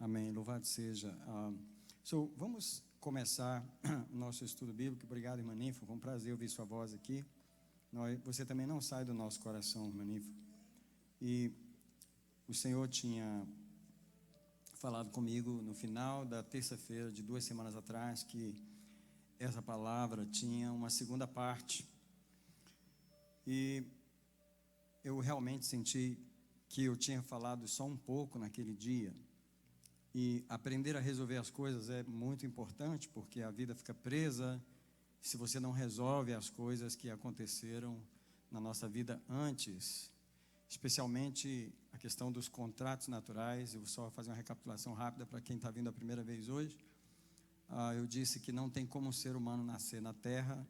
Amém, louvado seja. Vamos começar o nosso estudo bíblico. Obrigado, irmã Ninfa, foi um prazer ouvir sua voz aqui. Você também não sai do nosso coração, irmã Ninfa. E o Senhor tinha falado comigo no final da terça-feira de 2 semanas atrás que essa palavra tinha uma segunda parte. E eu realmente senti que eu tinha falado só um pouco naquele dia. E aprender a resolver as coisas é muito importante, porque a vida fica presa se você não resolve as coisas que aconteceram na nossa vida antes, especialmente a questão dos contratos naturais. Eu vou só fazer uma recapitulação rápida para quem está vindo a primeira vez hoje. Eu disse que não tem como um ser humano nascer na terra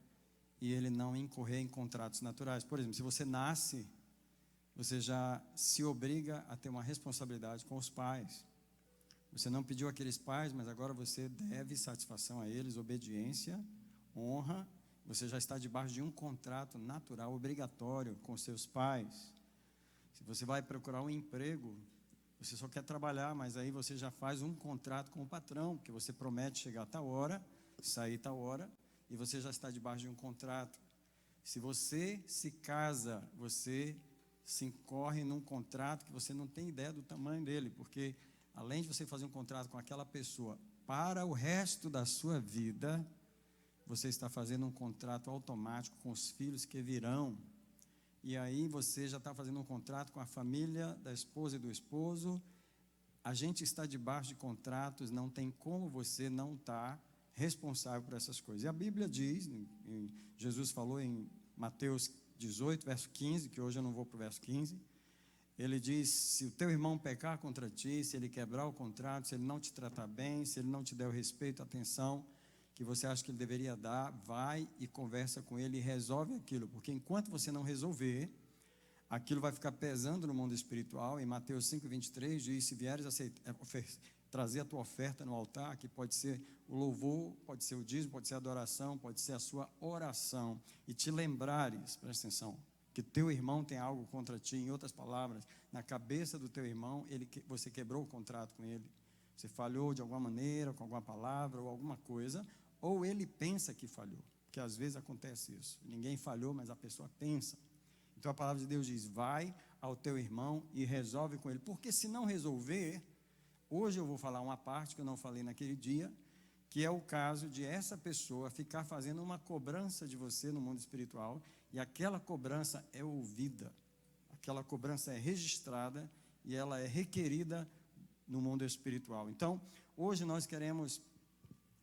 e ele não incorrer em contratos naturais. Por exemplo, se você nasce, você já se obriga a ter uma responsabilidade com os pais. Você não pediu aqueles pais, mas agora você deve satisfação a eles, obediência, honra. Você já está debaixo de um contrato natural, obrigatório com seus pais. Se você vai procurar um emprego, você só quer trabalhar, mas aí você já faz um contrato com o patrão, porque você promete chegar a tal hora, sair a tal hora, e você já está debaixo de um contrato. Se você se casa, você se incorre num contrato que você não tem ideia do tamanho dele, porque além de você fazer um contrato com aquela pessoa para o resto da sua vida, você está fazendo um contrato automático com os filhos que virão. E aí você já está fazendo um contrato com a família da esposa e do esposo. A gente está debaixo de contratos, não tem como você não estar responsável por essas coisas. E a Bíblia diz, Jesus falou em Mateus 18, verso 15, que hoje eu não vou para o verso 15, ele diz: se o teu irmão pecar contra ti, se ele quebrar o contrato, se ele não te tratar bem, se ele não te der o respeito, a atenção que você acha que ele deveria dar, vai e conversa com ele e resolve aquilo, porque enquanto você não resolver, aquilo vai ficar pesando no mundo espiritual. Em Mateus 5:23 diz: se vieres trazer a tua oferta no altar, que pode ser o louvor, pode ser o dízimo, pode ser a adoração, pode ser a sua oração, e te lembrares, presta atenção, que teu irmão tem algo contra ti. Em outras palavras, na cabeça do teu irmão, você quebrou o contrato com ele, você falhou de alguma maneira, com alguma palavra ou alguma coisa, ou ele pensa que falhou, porque às vezes acontece isso, ninguém falhou, mas a pessoa pensa. Então a palavra de Deus diz: vai ao teu irmão e resolve com ele, porque se não resolver, hoje eu vou falar uma parte que eu não falei naquele dia, que é o caso de essa pessoa ficar fazendo uma cobrança de você no mundo espiritual, e aquela cobrança é ouvida, aquela cobrança é registrada e ela é requerida no mundo espiritual. Então, hoje nós queremos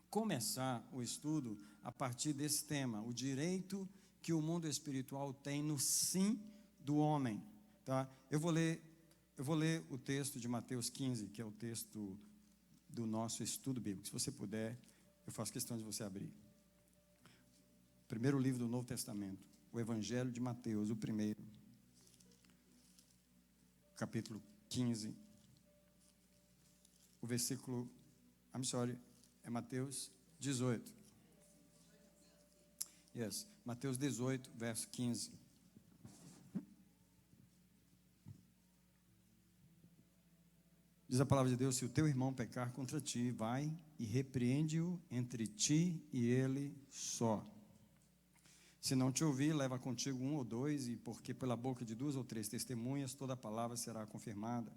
começar o estudo a partir desse tema, o direito que o mundo espiritual tem no sim do homem. Tá? Eu vou ler o texto de Mateus 15, que é o texto do nosso estudo bíblico. Se você puder, eu faço questão de você abrir. Primeiro livro do Novo Testamento, o Evangelho de Mateus, o primeiro, capítulo 15, o versículo, é Mateus 18. Yes, Mateus 18, verso 15. Diz a palavra de Deus: se o teu irmão pecar contra ti, vai e repreende-o entre ti e ele só. Se não te ouvir, leva contigo 1 ou 2, e porque pela boca de 2 ou 3 testemunhas, toda a palavra será confirmada.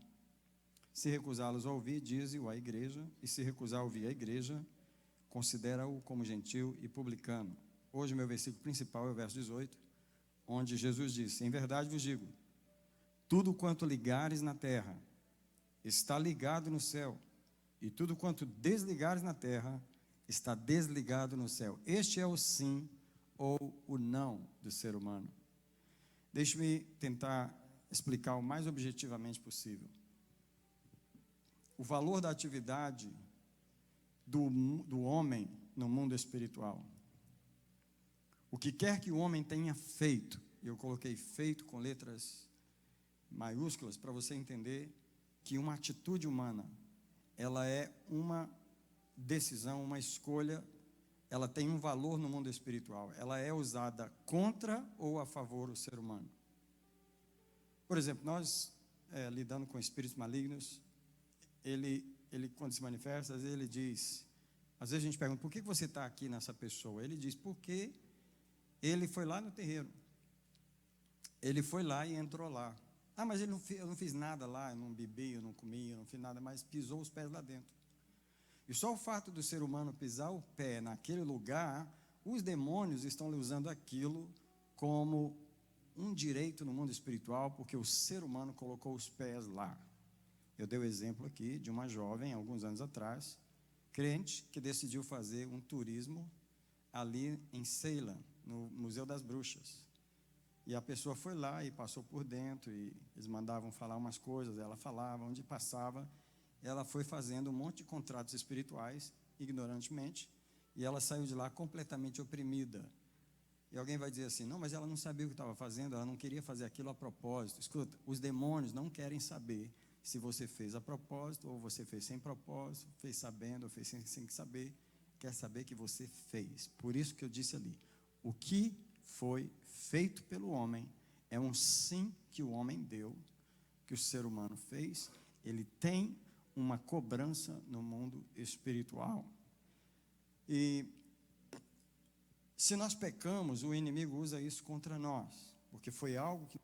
Se recusá-los a ouvir, dize-o à igreja, e se recusar a ouvir a igreja, considera-o como gentil e publicano. Hoje o meu versículo principal é o verso 18, onde Jesus disse: em verdade vos digo, tudo quanto ligares na terra está ligado no céu, e tudo quanto desligares na terra está desligado no céu. Este é o sim ou o não do ser humano. Deixe-me tentar explicar o mais objetivamente possível. O valor da atividade do homem no mundo espiritual. O que quer que o homem tenha feito, eu coloquei feito com letras maiúsculas para você entender que uma atitude humana, ela é uma decisão, uma escolha, ela tem um valor no mundo espiritual, ela é usada contra ou a favor do ser humano. Por exemplo, nós lidando com espíritos malignos, ele quando se manifesta, às vezes ele diz, às vezes a gente pergunta, por que você está aqui nessa pessoa? Ele diz, porque ele foi lá no terreiro. Ele foi lá e entrou lá. Ah, mas eu não fiz nada lá, eu não bebi, eu não comi, eu não fiz nada, mas pisou os pés lá dentro. E só o fato do ser humano pisar o pé naquele lugar, os demônios estão usando aquilo como um direito no mundo espiritual, porque o ser humano colocou os pés lá. Eu dei o exemplo aqui de uma jovem, alguns anos atrás, crente, que decidiu fazer um turismo ali em Ceilã, no Museu das Bruxas. E a pessoa foi lá e passou por dentro, e eles mandavam falar umas coisas, ela falava, onde passava, ela foi fazendo um monte de contratos espirituais, ignorantemente, e ela saiu de lá completamente oprimida. E alguém vai dizer assim, não, mas ela não sabia o que estava fazendo, ela não queria fazer aquilo a propósito. Escuta, os demônios não querem saber se você fez a propósito, ou você fez sem propósito, fez sabendo, ou fez sem saber, quer saber que você fez. Por isso que eu disse ali, o que foi feito pelo homem é um sim que o homem deu, que o ser humano fez, ele tem uma cobrança no mundo espiritual. E se nós pecamos, o inimigo usa isso contra nós, porque foi algo que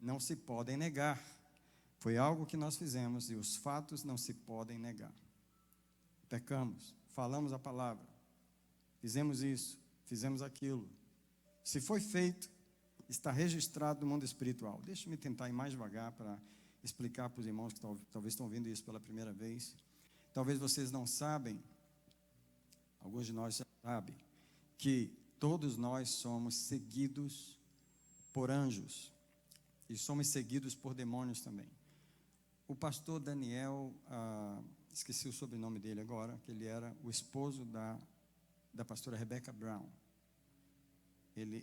não se podem negar. Foi algo que nós fizemos e os fatos não se podem negar. Pecamos, falamos a palavra, fizemos isso, fizemos aquilo. Se foi feito, está registrado no mundo espiritual. Deixa-me tentar ir mais devagar para explicar para os irmãos que talvez estão ouvindo isso pela primeira vez. Talvez vocês não sabem, alguns de nós já sabem, que todos nós somos seguidos por anjos e somos seguidos por demônios também. O pastor Daniel, esqueci o sobrenome dele agora, que ele era o esposo da pastora Rebecca Brown.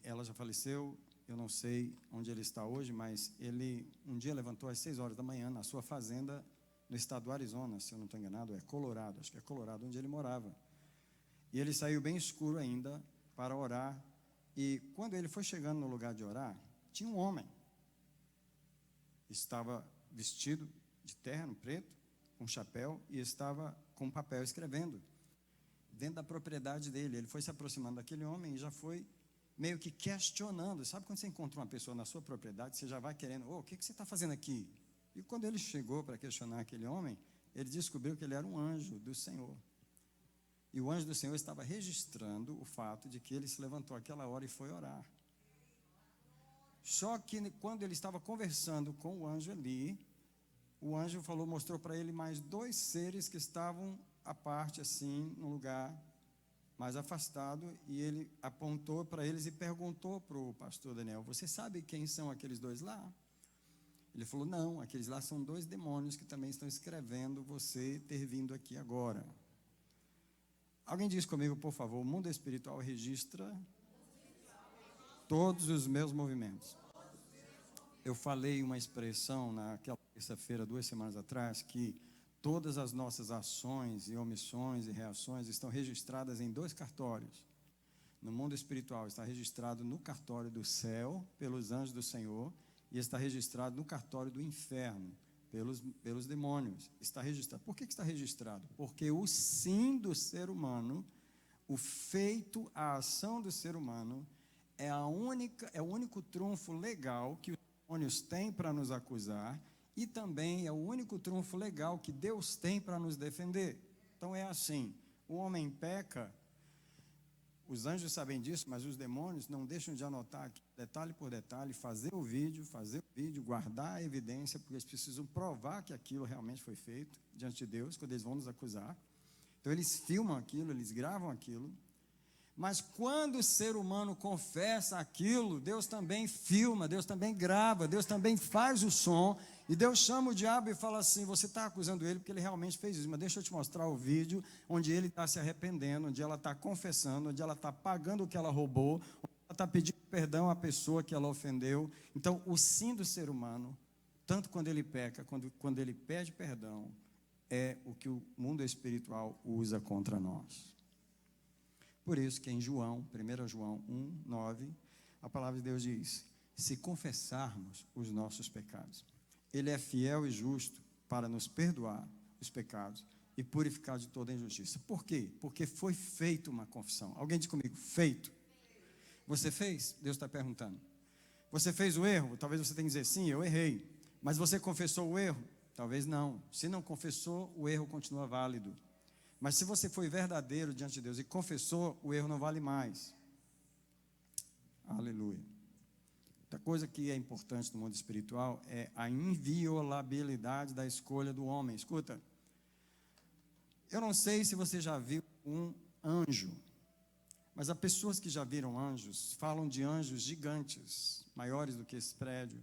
Ela já faleceu, eu não sei onde ele está hoje, mas ele um dia levantou às 6 horas da manhã na sua fazenda no estado do Arizona, se eu não estou enganado, é Colorado, acho que é Colorado, onde ele morava. E ele saiu bem escuro ainda para orar, e quando ele foi chegando no lugar de orar, tinha um homem, estava vestido de terno preto, com chapéu, e estava com papel escrevendo, dentro da propriedade dele. Ele foi se aproximando daquele homem e já foi meio que questionando. Sabe quando você encontra uma pessoa na sua propriedade, você já vai querendo, o que você está fazendo aqui? E quando ele chegou para questionar aquele homem, ele descobriu que ele era um anjo do Senhor. E o anjo do Senhor estava registrando o fato de que ele se levantou àquela hora e foi orar. Só que quando ele estava conversando com o anjo ali, o anjo mostrou para ele mais 2 seres que estavam à parte, assim, num lugar mais afastado, e ele apontou para eles e perguntou para o pastor Daniel, você sabe quem são aqueles 2 lá? Ele falou, não, aqueles lá são 2 demônios que também estão escrevendo você ter vindo aqui agora. Alguém diz comigo, por favor, o mundo espiritual registra todos os meus movimentos. Eu falei uma expressão naquela terça-feira, 2 semanas atrás, que todas as nossas ações e omissões e reações estão registradas em 2 cartórios. No mundo espiritual está registrado no cartório do céu, pelos anjos do Senhor, e está registrado no cartório do inferno, pelos demônios. Está registrado. Por que está registrado? Porque o sim do ser humano, o feito, a ação do ser humano, é o único trunfo legal que os demônios têm para nos acusar, e também é o único trunfo legal que Deus tem para nos defender. Então é assim, o homem peca, os anjos sabem disso, mas os demônios não deixam de anotar aqui, detalhe por detalhe, fazer o vídeo, guardar a evidência, porque eles precisam provar que aquilo realmente foi feito diante de Deus, quando eles vão nos acusar. Então eles filmam aquilo, eles gravam aquilo, mas quando o ser humano confessa aquilo, Deus também filma, Deus também grava, Deus também faz o som, e Deus chama o diabo e fala assim, você está acusando ele porque ele realmente fez isso, mas deixa eu te mostrar o vídeo onde ele está se arrependendo, onde ela está confessando, onde ela está pagando o que ela roubou, onde ela está pedindo perdão à pessoa que ela ofendeu. Então o sim do ser humano, tanto quando ele peca, quando ele pede perdão, é o que o mundo espiritual usa contra nós. Por isso que em João, 1 João 1, 9, a palavra de Deus diz, se confessarmos os nossos pecados, Ele é fiel e justo para nos perdoar os pecados e purificar de toda injustiça. Por quê? Porque foi feita uma confissão. Alguém diz comigo, feito. Você fez? Deus está perguntando. Você fez o erro? Talvez você tenha que dizer, sim, eu errei. Mas você confessou o erro? Talvez não. Se não confessou, o erro continua válido. Mas se você foi verdadeiro diante de Deus e confessou, o erro não vale mais. Aleluia. Outra coisa que é importante no mundo espiritual é a inviolabilidade da escolha do homem. Escuta, eu não sei se você já viu um anjo, mas há pessoas que já viram anjos, falam de anjos gigantes, maiores do que esse prédio.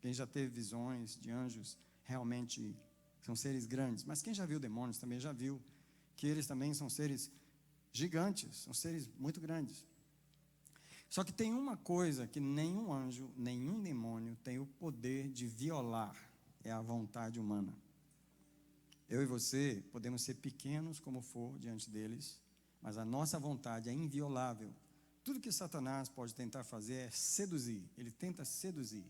Quem já teve visões de anjos, realmente são seres grandes. Mas quem já viu demônios também já viu que eles também são seres gigantes, são seres muito grandes. Só que tem uma coisa que nenhum anjo, nenhum demônio tem o poder de violar, é a vontade humana. Eu e você podemos ser pequenos como for diante deles, mas a nossa vontade é inviolável. Tudo que Satanás pode tentar fazer é seduzir, ele tenta seduzir.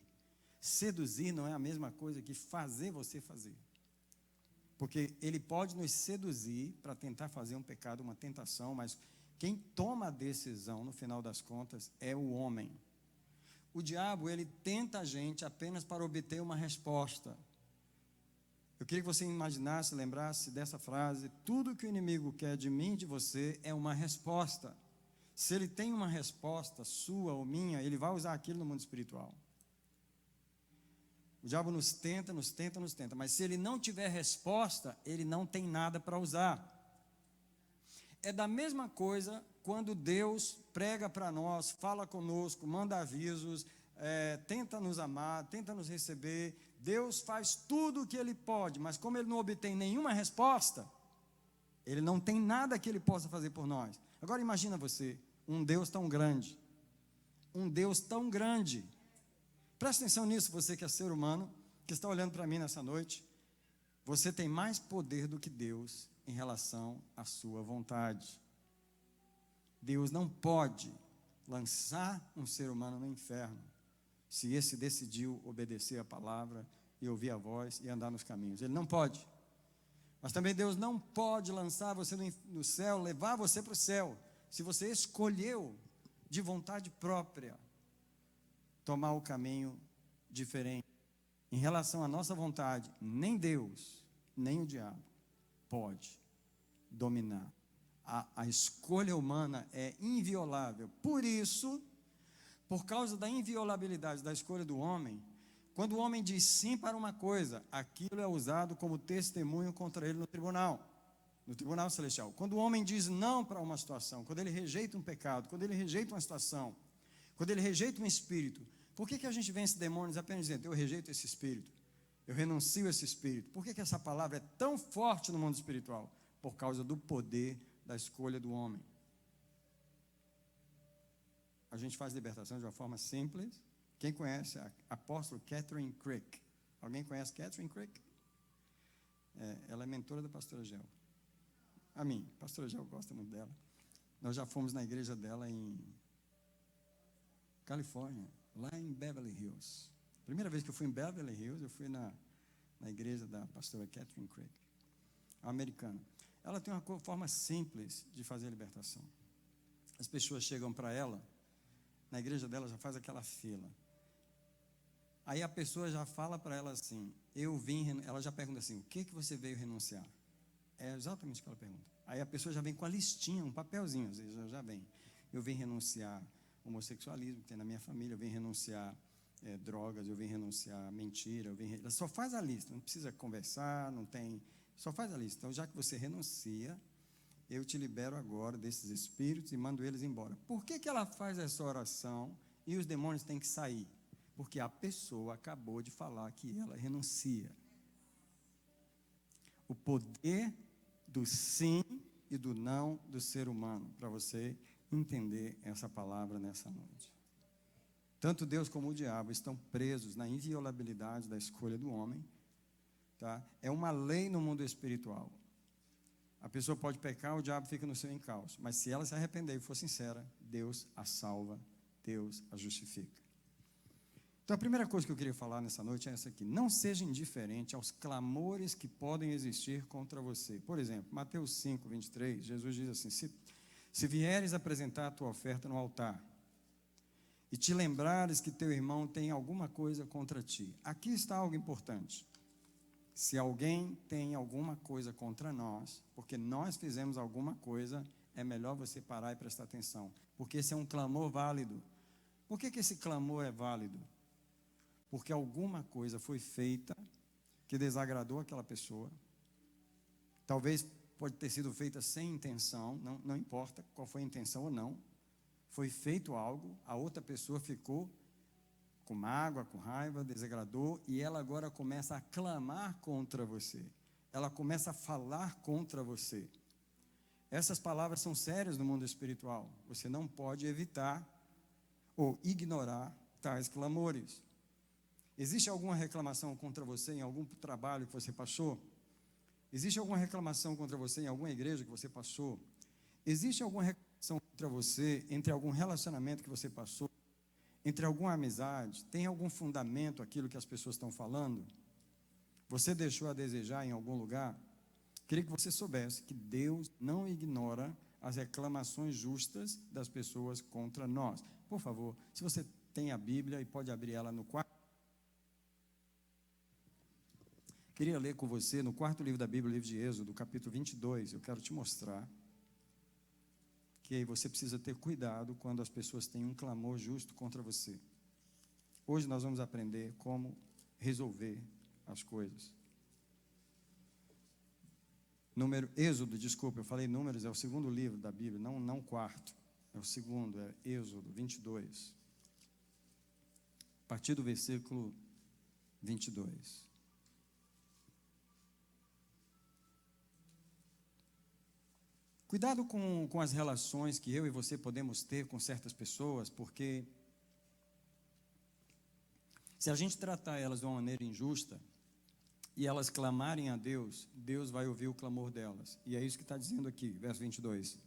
Seduzir não é a mesma coisa que fazer você fazer. Porque ele pode nos seduzir para tentar fazer um pecado, uma tentação, mas quem toma a decisão, no final das contas, é o homem. O diabo, ele tenta a gente apenas para obter uma resposta. Eu queria que você imaginasse, lembrasse dessa frase: tudo que o inimigo quer de mim e de você é uma resposta. Se ele tem uma resposta, sua ou minha, ele vai usar aquilo no mundo espiritual. O diabo nos tenta, nos tenta, nos tenta, mas se ele não tiver resposta, ele não tem nada para usar. É da mesma coisa quando Deus prega para nós, fala conosco, manda avisos, tenta nos amar, tenta nos receber. Deus faz tudo o que Ele pode, mas como Ele não obtém nenhuma resposta, Ele não tem nada que Ele possa fazer por nós. Agora imagina você, um Deus tão grande, um Deus tão grande. Presta atenção nisso, você que é ser humano, que está olhando para mim nessa noite. Você tem mais poder do que Deus em relação à sua vontade. Deus não pode lançar um ser humano no inferno, se esse decidiu obedecer a palavra e ouvir a voz e andar nos caminhos. Ele não pode. Mas também Deus não pode lançar você no céu, levar você para o céu, se você escolheu de vontade própria tomar o caminho diferente. Em relação à nossa vontade, nem Deus, nem o diabo pode dominar. A escolha humana é inviolável. Por isso, por causa da inviolabilidade da escolha do homem, quando o homem diz sim para uma coisa, aquilo é usado como testemunho contra ele no tribunal celestial. Quando o homem diz não para uma situação, quando ele rejeita um pecado, quando ele rejeita uma situação, quando ele rejeita um espírito, por que a gente vence demônios apenas dizendo, eu rejeito esse espírito, eu renuncio a esse espírito? Por que essa palavra é tão forte no mundo espiritual? Por causa do poder da escolha do homem. A gente faz libertação de uma forma simples. Quem conhece a apóstola Catherine Crick? Alguém conhece Catherine Crick? Ela é mentora da pastora Gel. A mim, a pastora Gel gosta muito dela. Nós já fomos na igreja dela em Califórnia, lá em Beverly Hills. Primeira vez que eu fui em Beverly Hills, eu fui na igreja da pastora Catherine Crick, americana. Ela tem uma forma simples de fazer a libertação. As pessoas chegam para ela, na igreja dela já faz aquela fila. Aí a pessoa já fala para ela assim, ela já pergunta assim, o que você veio renunciar? É exatamente o que ela pergunta. Aí a pessoa já vem com a listinha, um papelzinho, às vezes já vem. Eu vim renunciar homossexualismo, que tem na minha família, eu vim renunciar drogas, eu vim renunciar mentira, ela só faz a lista, não precisa conversar, não tem... Só faz a lista. Então, já que você renuncia, eu te libero agora desses espíritos e mando eles embora. Por que ela faz essa oração e os demônios têm que sair? Porque a pessoa acabou de falar que ela renuncia. O poder do sim e do não do ser humano, para você entender essa palavra nessa noite. Tanto Deus como o diabo estão presos na inviolabilidade da escolha do homem. Tá? É uma lei no mundo espiritual. A pessoa pode pecar, o diabo fica no seu encalço. Mas se ela se arrepender e for sincera, Deus a salva, Deus a justifica. Então, a primeira coisa que eu queria falar nessa noite é essa aqui. Não seja indiferente aos clamores que podem existir contra você. Por exemplo, Mateus 5, 23, Jesus diz assim, se vieres apresentar a tua oferta no altar, e te lembrares que teu irmão tem alguma coisa contra ti. Aqui está algo importante. Se alguém tem alguma coisa contra nós, porque nós fizemos alguma coisa, é melhor você parar e prestar atenção, porque esse é um clamor válido. Por que esse clamor é válido? Porque alguma coisa foi feita que desagradou aquela pessoa. Talvez pode ter sido feita sem intenção, não importa qual foi a intenção ou não. Foi feito algo, a outra pessoa ficou com mágoa, com raiva, desagradou, e ela agora começa a clamar contra você. Ela começa a falar contra você. Essas palavras são sérias no mundo espiritual. Você não pode evitar ou ignorar tais clamores. Existe alguma reclamação contra você em algum trabalho que você passou? Existe alguma reclamação contra você em alguma igreja que você passou? Existe alguma reclamação contra você entre algum relacionamento que você passou? Entre alguma amizade? Tem algum fundamento aquilo que as pessoas estão falando? Você deixou a desejar em algum lugar? Queria que você soubesse que Deus não ignora as reclamações justas das pessoas contra nós. Por favor, se você tem a Bíblia e pode abrir ela no quarto. Queria ler com você no quarto livro da Bíblia, o livro de Êxodo, capítulo 22. Eu quero te mostrar que você precisa ter cuidado quando as pessoas têm um clamor justo contra você. Hoje nós vamos aprender como resolver as coisas. Êxodo, desculpa, eu falei Números, é o segundo livro da Bíblia, não o quarto. É o segundo, é Êxodo 22. A partir do versículo 22. Cuidado com as relações que eu e você podemos ter com certas pessoas, porque se a gente tratar elas de uma maneira injusta e elas clamarem a Deus, Deus vai ouvir o clamor delas. E é isso que está dizendo aqui, verso 22.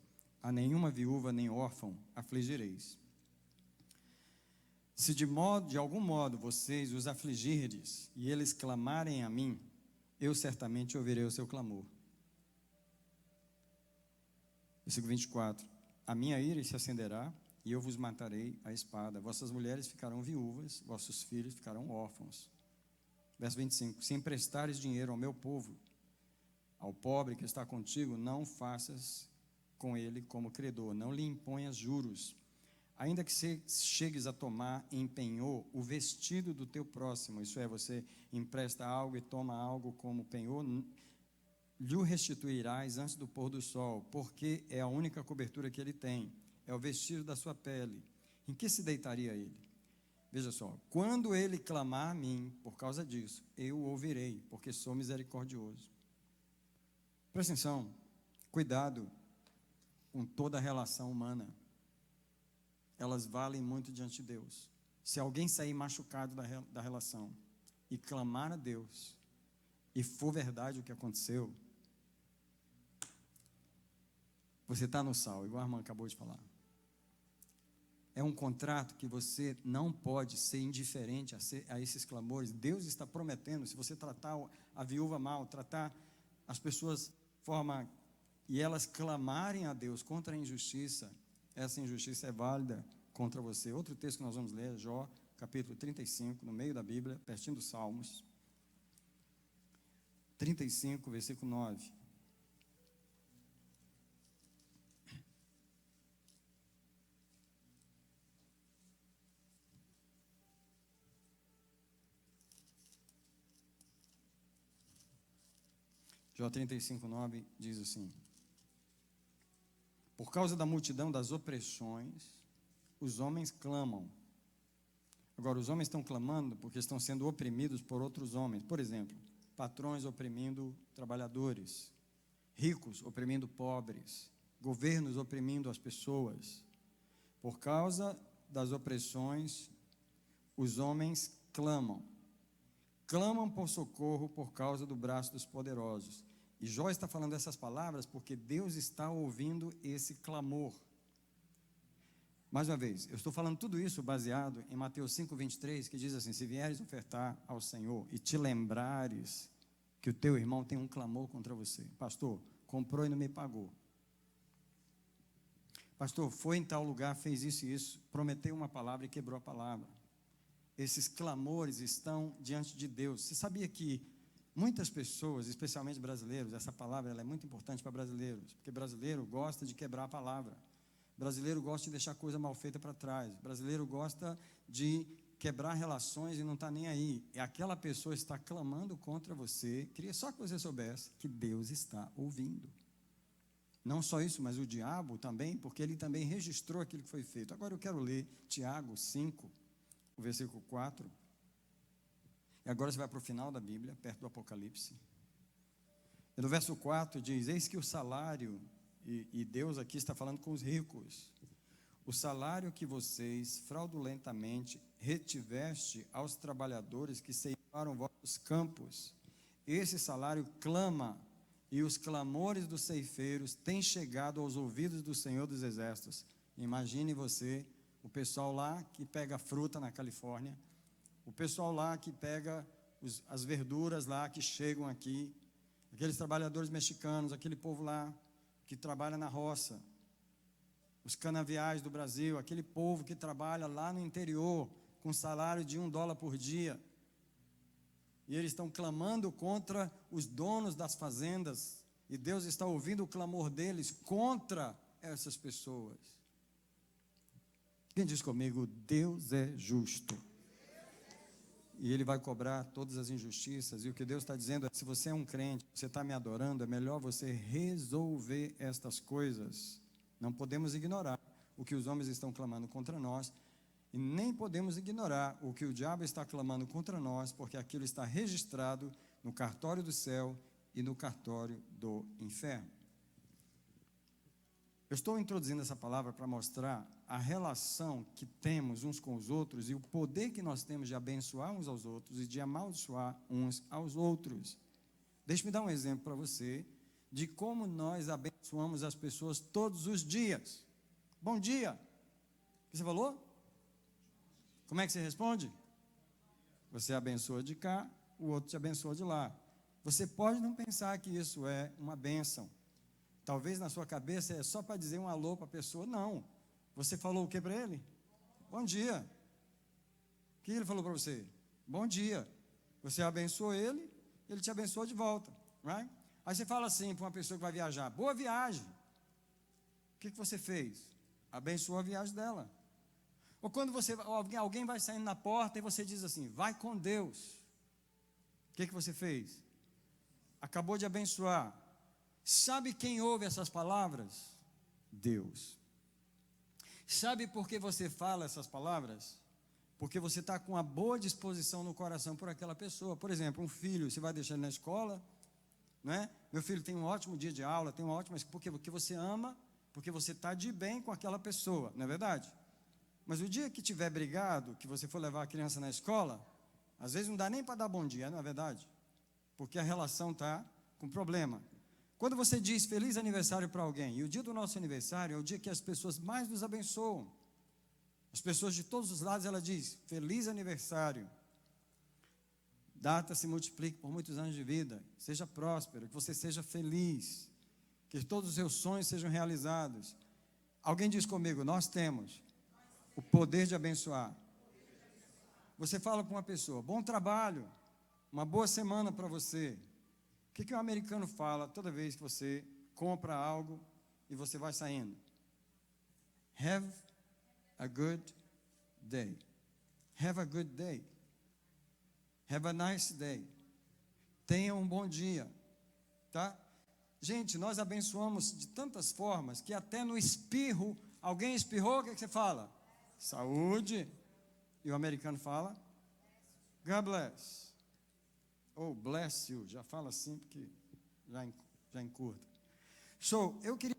A nenhuma viúva nem órfão afligireis. Se de algum modo vocês os afligirdes e eles clamarem a mim, eu certamente ouvirei o seu clamor. Versículo 24, a minha ira se acenderá e eu vos matarei a espada. Vossas mulheres ficarão viúvas, vossos filhos ficarão órfãos. Verso 25, se emprestares dinheiro ao meu povo, ao pobre que está contigo, não faças com ele como credor, não lhe imponhas juros. Ainda que chegues a tomar em penhor o vestido do teu próximo, isso é, você empresta algo e toma algo como penhor, lhe restituirás antes do pôr do sol, porque é a única cobertura que ele tem, é o vestido da sua pele. Em que se deitaria ele? Veja só, quando ele clamar a mim, por causa disso, eu o ouvirei, porque sou misericordioso. Presta atenção, cuidado com toda a relação humana. Elas valem muito diante de Deus. Se alguém sair machucado da relação e clamar a Deus, e for verdade o que aconteceu, você está no sal, igual a irmã acabou de falar. É um contrato que você não pode ser indiferente a esses clamores. Deus está prometendo, se você tratar a viúva mal, tratar as pessoas de forma e elas clamarem a Deus contra a injustiça, essa injustiça é válida contra você. Outro texto que nós vamos ler é Jó, capítulo 35, no meio da Bíblia, pertinho dos Salmos. 35, versículo 9. Jó 35, 9 diz assim: por causa da multidão das opressões, os homens clamam. Agora, os homens estão clamando porque estão sendo oprimidos por outros homens. Por exemplo, patrões oprimindo trabalhadores, ricos oprimindo pobres, governos oprimindo as pessoas. Por causa das opressões, os homens clamam. Clamam por socorro por causa do braço dos poderosos. E Jó está falando essas palavras porque Deus está ouvindo esse clamor. Mais uma vez, eu estou falando tudo isso baseado em Mateus 5:23, que diz assim: se vieres ofertar ao Senhor e te lembrares que o teu irmão tem um clamor contra você. Pastor, comprou e não me pagou. Pastor, foi em tal lugar, fez isso e isso, prometeu uma palavra e quebrou a palavra. Esses clamores estão diante de Deus. Você sabia que muitas pessoas, especialmente brasileiros, essa palavra ela é muito importante para brasileiros, porque brasileiro gosta de quebrar a palavra. Brasileiro gosta de deixar coisa mal feita para trás. Brasileiro gosta de quebrar relações e não está nem aí. E aquela pessoa está clamando contra você. Queria só que você soubesse que Deus está ouvindo. Não só isso, mas o diabo também, porque ele também registrou aquilo que foi feito. Agora eu quero ler Tiago 5, o versículo 4. E agora você vai para o final da Bíblia, perto do Apocalipse. E no verso 4 diz: eis que o salário, e Deus aqui está falando com os ricos, o salário que vocês fraudulentamente retiveste aos trabalhadores que ceifaram vossos campos, esse salário clama, e os clamores dos ceifeiros têm chegado aos ouvidos do Senhor dos Exércitos. Imagine você, o pessoal lá que pega fruta na Califórnia, o pessoal lá que pega as verduras lá que chegam aqui, aqueles trabalhadores mexicanos, aquele povo lá que trabalha na roça, os canaviais do Brasil, aquele povo que trabalha lá no interior, com salário de $1 por dia, e eles estão clamando contra os donos das fazendas, e Deus está ouvindo o clamor deles contra essas pessoas. Quem diz comigo? Deus é justo, e Ele vai cobrar todas as injustiças. E o que Deus está dizendo é: se você é um crente, você está me adorando, é melhor você resolver estas coisas. Não podemos ignorar o que os homens estão clamando contra nós, e nem podemos ignorar o que o diabo está clamando contra nós, porque aquilo está registrado no cartório do céu e no cartório do inferno. Eu estou introduzindo essa palavra para mostrar a relação que temos uns com os outros e o poder que nós temos de abençoar uns aos outros e de amaldiçoar uns aos outros. Deixe-me dar um exemplo para você de como nós abençoamos as pessoas todos os dias. Bom dia. O que você falou? Como é que você responde? Você abençoa de cá, o outro te abençoa de lá. Você pode não pensar que isso é uma bênção. Talvez na sua cabeça é só para dizer um alô para a pessoa. Não. Você falou o que para ele? Bom dia. O que ele falou para você? Bom dia. Você abençoou ele, ele te abençoou de volta. Right? Aí você fala assim para uma pessoa que vai viajar: boa viagem. O que você fez? Abençoou a viagem dela. Ou quando alguém vai saindo na porta e você diz assim: vai com Deus. O que você fez? Acabou de abençoar. Sabe quem ouve essas palavras? Deus. Sabe por que você fala essas palavras? Porque você está com uma boa disposição no coração por aquela pessoa. Por exemplo, um filho, você vai deixar ele na escola, não é? Meu filho tem um ótimo dia de aula, tem uma ótima... Porque você ama, porque você está de bem com aquela pessoa, não é verdade? Mas o dia que tiver brigado, que você for levar a criança na escola, às vezes não dá nem para dar bom dia, não é verdade? Porque a relação está com problema. Quando você diz feliz aniversário para alguém, e o dia do nosso aniversário é o dia que as pessoas mais nos abençoam. As pessoas de todos os lados, ela diz: feliz aniversário. Data se multiplique por muitos anos de vida. Seja próspero, que você seja feliz. Que todos os seus sonhos sejam realizados. Alguém diz comigo: nós temos o poder de abençoar. Você fala para uma pessoa: bom trabalho, uma boa semana para você. O que o americano fala toda vez que você compra algo e você vai saindo? Have a good day. Have a good day. Have a nice day. Tenha um bom dia. Tá? Gente, nós abençoamos de tantas formas que até no espirro, alguém espirrou, o que você fala? Saúde. E o americano fala? God bless. Ou bless you, já fala assim porque já encurta. So, eu queria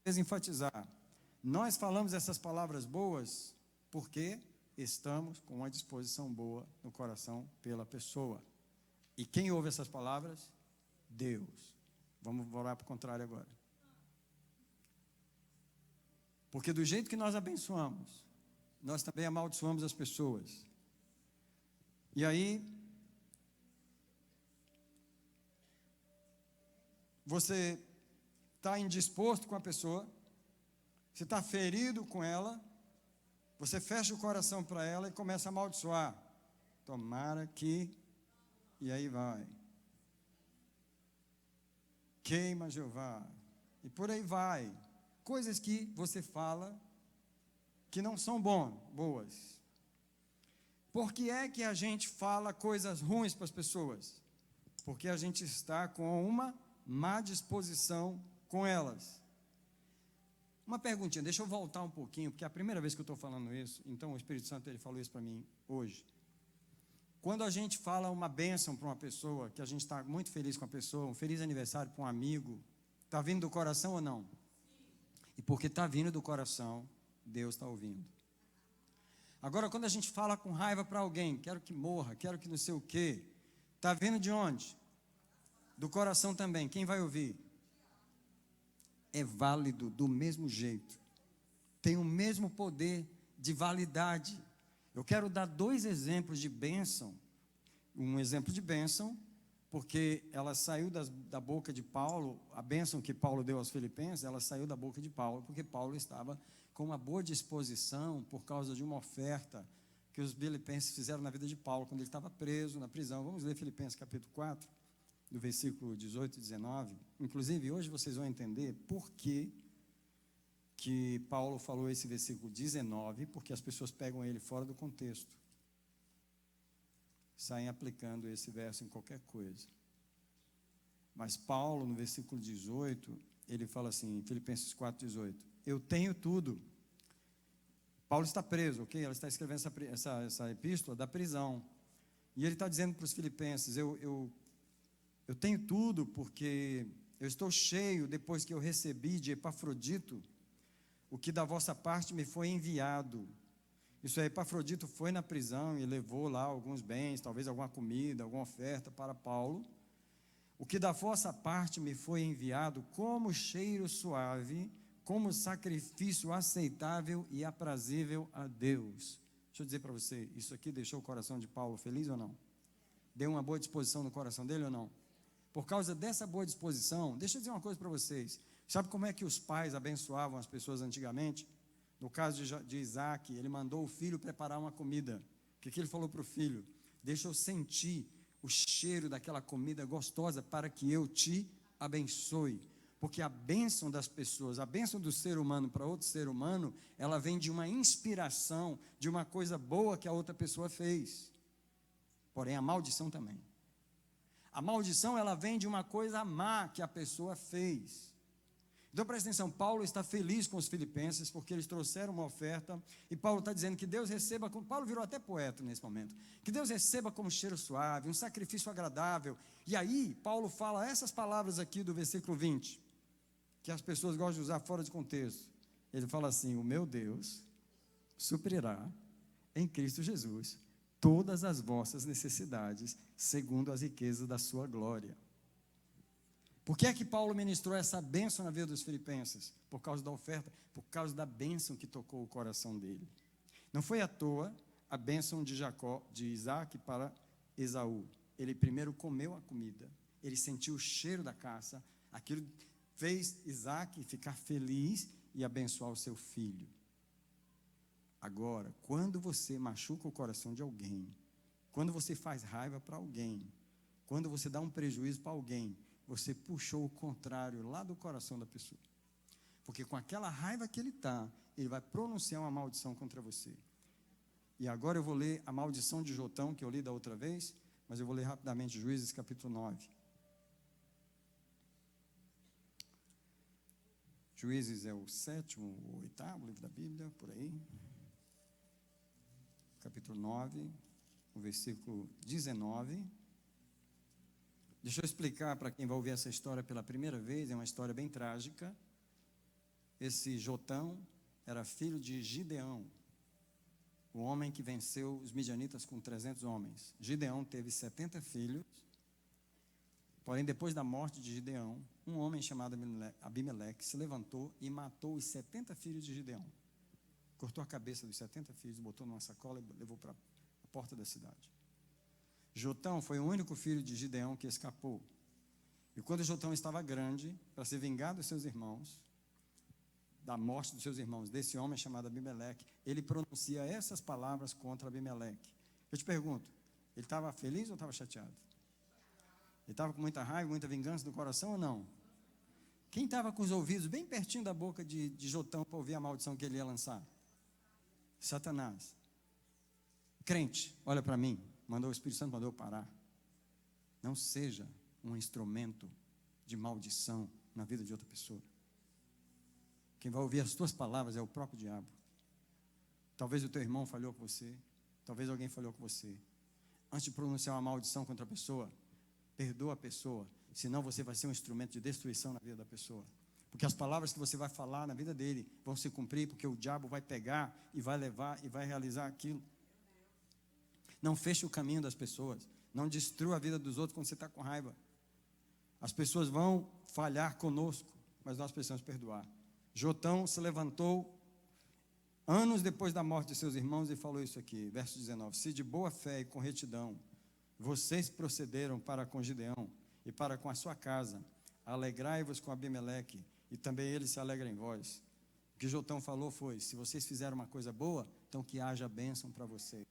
enfatizar, nós falamos essas palavras boas porque estamos com uma disposição boa no coração pela pessoa. E quem ouve essas palavras? Deus. Vamos orar para o contrário agora. Porque do jeito que nós abençoamos, nós também amaldiçoamos as pessoas. E aí, você está indisposto com a pessoa, você está ferido com ela, você fecha o coração para ela e começa a amaldiçoar. Tomara que, e aí vai. Queima Jeová, e por aí vai. Coisas que você fala que não são boas. Por que é que a gente fala coisas ruins para as pessoas? Porque a gente está com uma má disposição com elas. Uma perguntinha, deixa eu voltar um pouquinho, porque é a primeira vez que eu estou falando isso, então o Espírito Santo ele falou isso para mim hoje. Quando a gente fala uma bênção para uma pessoa, que a gente está muito feliz com a pessoa, um feliz aniversário para um amigo, está vindo do coração ou não? E porque está vindo do coração, Deus está ouvindo. Agora, quando a gente fala com raiva para alguém, quero que morra, quero que não sei o quê, está vindo de onde? Do coração também. Quem vai ouvir? É válido do mesmo jeito. Tem o mesmo poder de validade. Eu quero dar 2 exemplos de bênção. Um exemplo de bênção, porque ela saiu da boca de Paulo, a bênção que Paulo deu aos filipenses, ela saiu da boca de Paulo, porque Paulo estava com uma boa disposição por causa de uma oferta que os filipenses fizeram na vida de Paulo, quando ele estava preso na prisão. Vamos ler Filipenses capítulo 4, do versículo 18 e 19. Inclusive, hoje vocês vão entender por que Paulo falou esse versículo 19, porque as pessoas pegam ele fora do contexto, saem aplicando esse verso em qualquer coisa. Mas Paulo, no versículo 18, ele fala assim, Filipenses 4,18, eu tenho tudo. Paulo está preso, ok? Ela está escrevendo essa epístola da prisão. E ele está dizendo para os filipenses, eu tenho tudo porque eu estou cheio depois que eu recebi de Epafrodito o que da vossa parte me foi enviado. Isso aí, Epafrodito foi na prisão e levou lá alguns bens, talvez alguma comida, alguma oferta para Paulo. O que da vossa parte me foi enviado como cheiro suave, como sacrifício aceitável e aprazível a Deus. Deixa eu dizer para você, isso aqui deixou o coração de Paulo feliz ou não? Deu uma boa disposição no coração dele ou não? Por causa dessa boa disposição, deixa eu dizer uma coisa para vocês. Sabe como é que os pais abençoavam as pessoas antigamente? No caso de Isaac, ele mandou o filho preparar uma comida. O que ele falou para o filho? Deixa eu sentir o cheiro daquela comida gostosa para que eu te abençoe. Porque a bênção das pessoas, a bênção do ser humano para outro ser humano, ela vem de uma inspiração, de uma coisa boa que a outra pessoa fez. Porém, a maldição também. A maldição, ela vem de uma coisa má que a pessoa fez. Então, presta atenção, Paulo está feliz com os filipenses, porque eles trouxeram uma oferta, e Paulo está dizendo que Deus receba, Paulo virou até poeta nesse momento, que Deus receba como cheiro suave, um sacrifício agradável. E aí, Paulo fala essas palavras aqui do versículo 20, que as pessoas gostam de usar fora de contexto. Ele fala assim, o meu Deus suprirá em Cristo Jesus todas as vossas necessidades, segundo as riquezas da sua glória. Por que é que Paulo ministrou essa bênção na vida dos filipenses? Por causa da oferta, por causa da bênção que tocou o coração dele. Não foi à toa a bênção de Isaac para Esaú. Ele primeiro comeu a comida, ele sentiu o cheiro da caça, aquilo fez Isaac ficar feliz e abençoar o seu filho. Agora, quando você machuca o coração de alguém, quando você faz raiva para alguém, quando você dá um prejuízo para alguém, você puxou o contrário lá do coração da pessoa. Porque com aquela raiva que ele está, ele vai pronunciar uma maldição contra você. E agora eu vou ler a maldição de Jotão, que eu li da outra vez, mas eu vou ler rapidamente Juízes capítulo 9. Juízes é o 7º ou 8º livro da Bíblia, por aí. Capítulo 9, o versículo 19. Deixa eu explicar para quem vai ouvir essa história pela primeira vez, é uma história bem trágica. Esse Jotão era filho de Gideão, o homem que venceu os midianitas com 300 homens. Gideão teve 70 filhos Porém, depois da morte de Gideão, um homem chamado Abimeleque se levantou e matou os 70 filhos de Gideão. Cortou a cabeça dos 70 filhos, botou numa sacola e levou para a porta da cidade. Jotão foi o único filho de Gideão que escapou. E quando Jotão estava grande, para se vingar dos seus irmãos, da morte dos seus irmãos, desse homem chamado Abimeleque, ele pronuncia essas palavras contra Abimeleque. Eu te pergunto, ele estava feliz ou estava chateado? Ele estava com muita raiva, muita vingança no coração ou não? Quem estava com os ouvidos bem pertinho da boca de Jotão para ouvir a maldição que ele ia lançar? Satanás. Crente, olha para mim, o Espírito Santo mandou eu parar. Não seja um instrumento de maldição na vida de outra pessoa. Quem vai ouvir as tuas palavras é o próprio diabo. Talvez o teu irmão falhou com você, talvez alguém falhou com você. Antes de pronunciar uma maldição contra a pessoa, perdoa a pessoa, senão você vai ser um instrumento de destruição na vida da pessoa. Porque as palavras que você vai falar na vida dele vão se cumprir, porque o diabo vai pegar e vai levar e vai realizar aquilo. Não feche o caminho das pessoas, não destrua a vida dos outros quando você está com raiva. As pessoas vão falhar conosco, mas nós precisamos perdoar. Jotão se levantou anos depois da morte de seus irmãos e falou isso aqui, verso 19: se de boa fé e com retidão vocês procederam para com Gideão e para com a sua casa, alegrai-vos com Abimeleque, e também ele se alegra em vós. O que Jotão falou foi: se vocês fizeram uma coisa boa, então que haja bênção para vocês.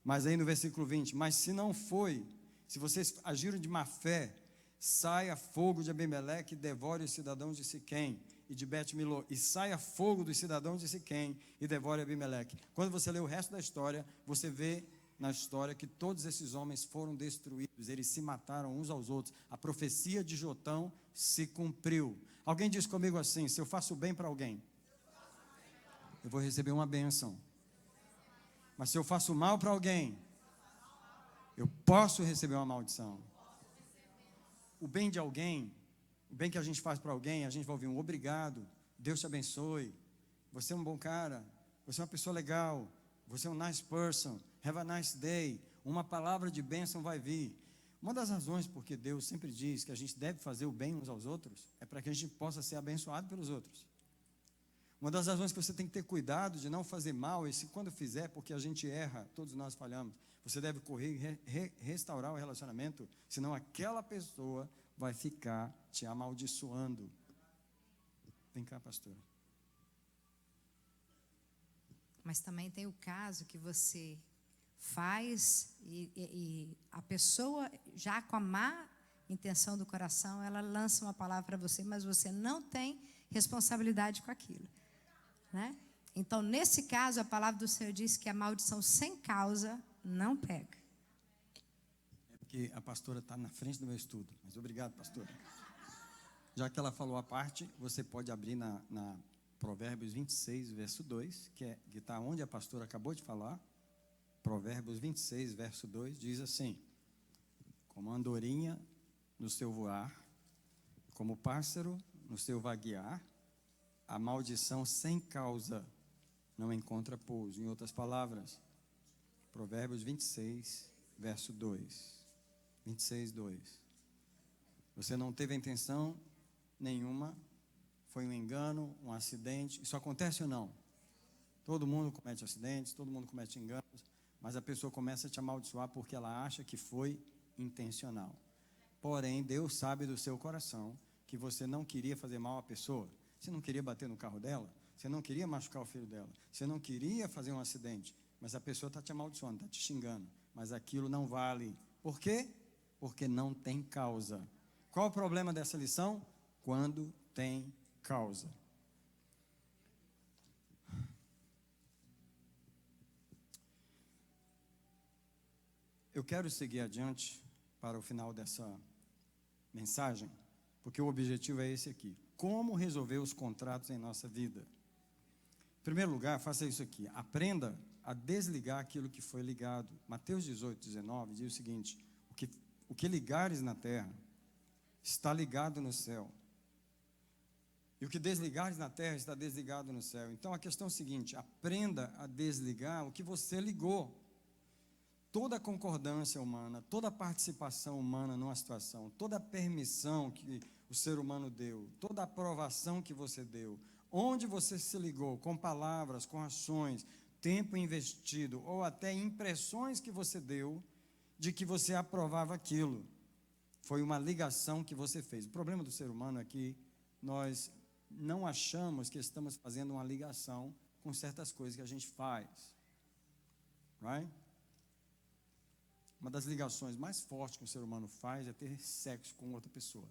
Mas aí no versículo 20, mas se não foi, se vocês agiram de má fé, saia fogo de Abimeleque e devore os cidadãos de Siquém e de Bet-Milô, e saia fogo dos cidadãos de Siquém e devore Abimeleque. Quando você lê o resto da história, você vê na história que todos esses homens foram destruídos, eles se mataram uns aos outros. A profecia de Jotão se cumpriu. Alguém diz comigo assim: se eu faço bem para alguém, eu vou receber uma bênção. Mas se eu faço mal para alguém, eu posso receber uma maldição. O bem de alguém, o bem que a gente faz para alguém, a gente vai ouvir um obrigado, Deus te abençoe, você é um bom cara, você é uma pessoa legal, você é um nice person, have a nice day. Uma palavra de bênção vai vir. Uma das razões porque Deus sempre diz que a gente deve fazer o bem uns aos outros é para que a gente possa ser abençoado pelos outros. Uma das razões que você tem que ter cuidado de não fazer mal, e se quando fizer, porque a gente erra, todos nós falhamos, você deve correr e restaurar o relacionamento, senão aquela pessoa vai ficar te amaldiçoando. Vem cá, pastora. Mas também tem o caso que você faz e a pessoa, já com a má intenção do coração, ela lança uma palavra para você, mas você não tem responsabilidade com aquilo, né? Então, nesse caso, a palavra do Senhor diz que a maldição sem causa não pega. É porque a pastora está na frente do meu estudo, mas obrigado, pastora. Já que ela falou a parte, você pode abrir na Provérbios 26, verso 2, que está onde a pastora acabou de falar. Provérbios 26, verso 2, diz assim: como a andorinha no seu voar, como o pássaro no seu vaguear, a maldição sem causa não encontra pouso. Em outras palavras, Provérbios 26, verso 2. 26, 2. Você não teve a intenção nenhuma, foi um engano, um acidente. Isso acontece ou não? Todo mundo comete acidentes, todo mundo comete enganos, mas a pessoa começa a te amaldiçoar porque ela acha que foi intencional. Porém, Deus sabe do seu coração que você não queria fazer mal à pessoa. Você não queria bater no carro dela, você não queria machucar o filho dela, você não queria fazer um acidente, mas a pessoa está te amaldiçoando, está te xingando, mas aquilo não vale. Por quê? Porque não tem causa. Qual o problema dessa lição? Quando tem causa. Eu quero seguir adiante para o final dessa mensagem, porque o objetivo é esse aqui: como resolver os contratos em nossa vida. Em primeiro lugar, faça isso aqui: aprenda a desligar aquilo que foi ligado. Mateus 18, 19 diz o seguinte: o que ligares na terra está ligado no céu, e o que desligares na terra está desligado no céu. Então a questão é a seguinte: aprenda a desligar o que você ligou. toda concordância humana, toda participação humana numa situação, toda permissão que o ser humano deu, toda aprovação que você deu, onde você se ligou com palavras, com ações, tempo investido ou até impressões que você deu de que você aprovava aquilo, foi uma ligação que você fez. O problema do ser humano é que nós não achamos que estamos fazendo uma ligação com certas coisas que a gente faz. Right? Uma das ligações mais fortes que o ser humano faz é ter sexo com outra pessoa.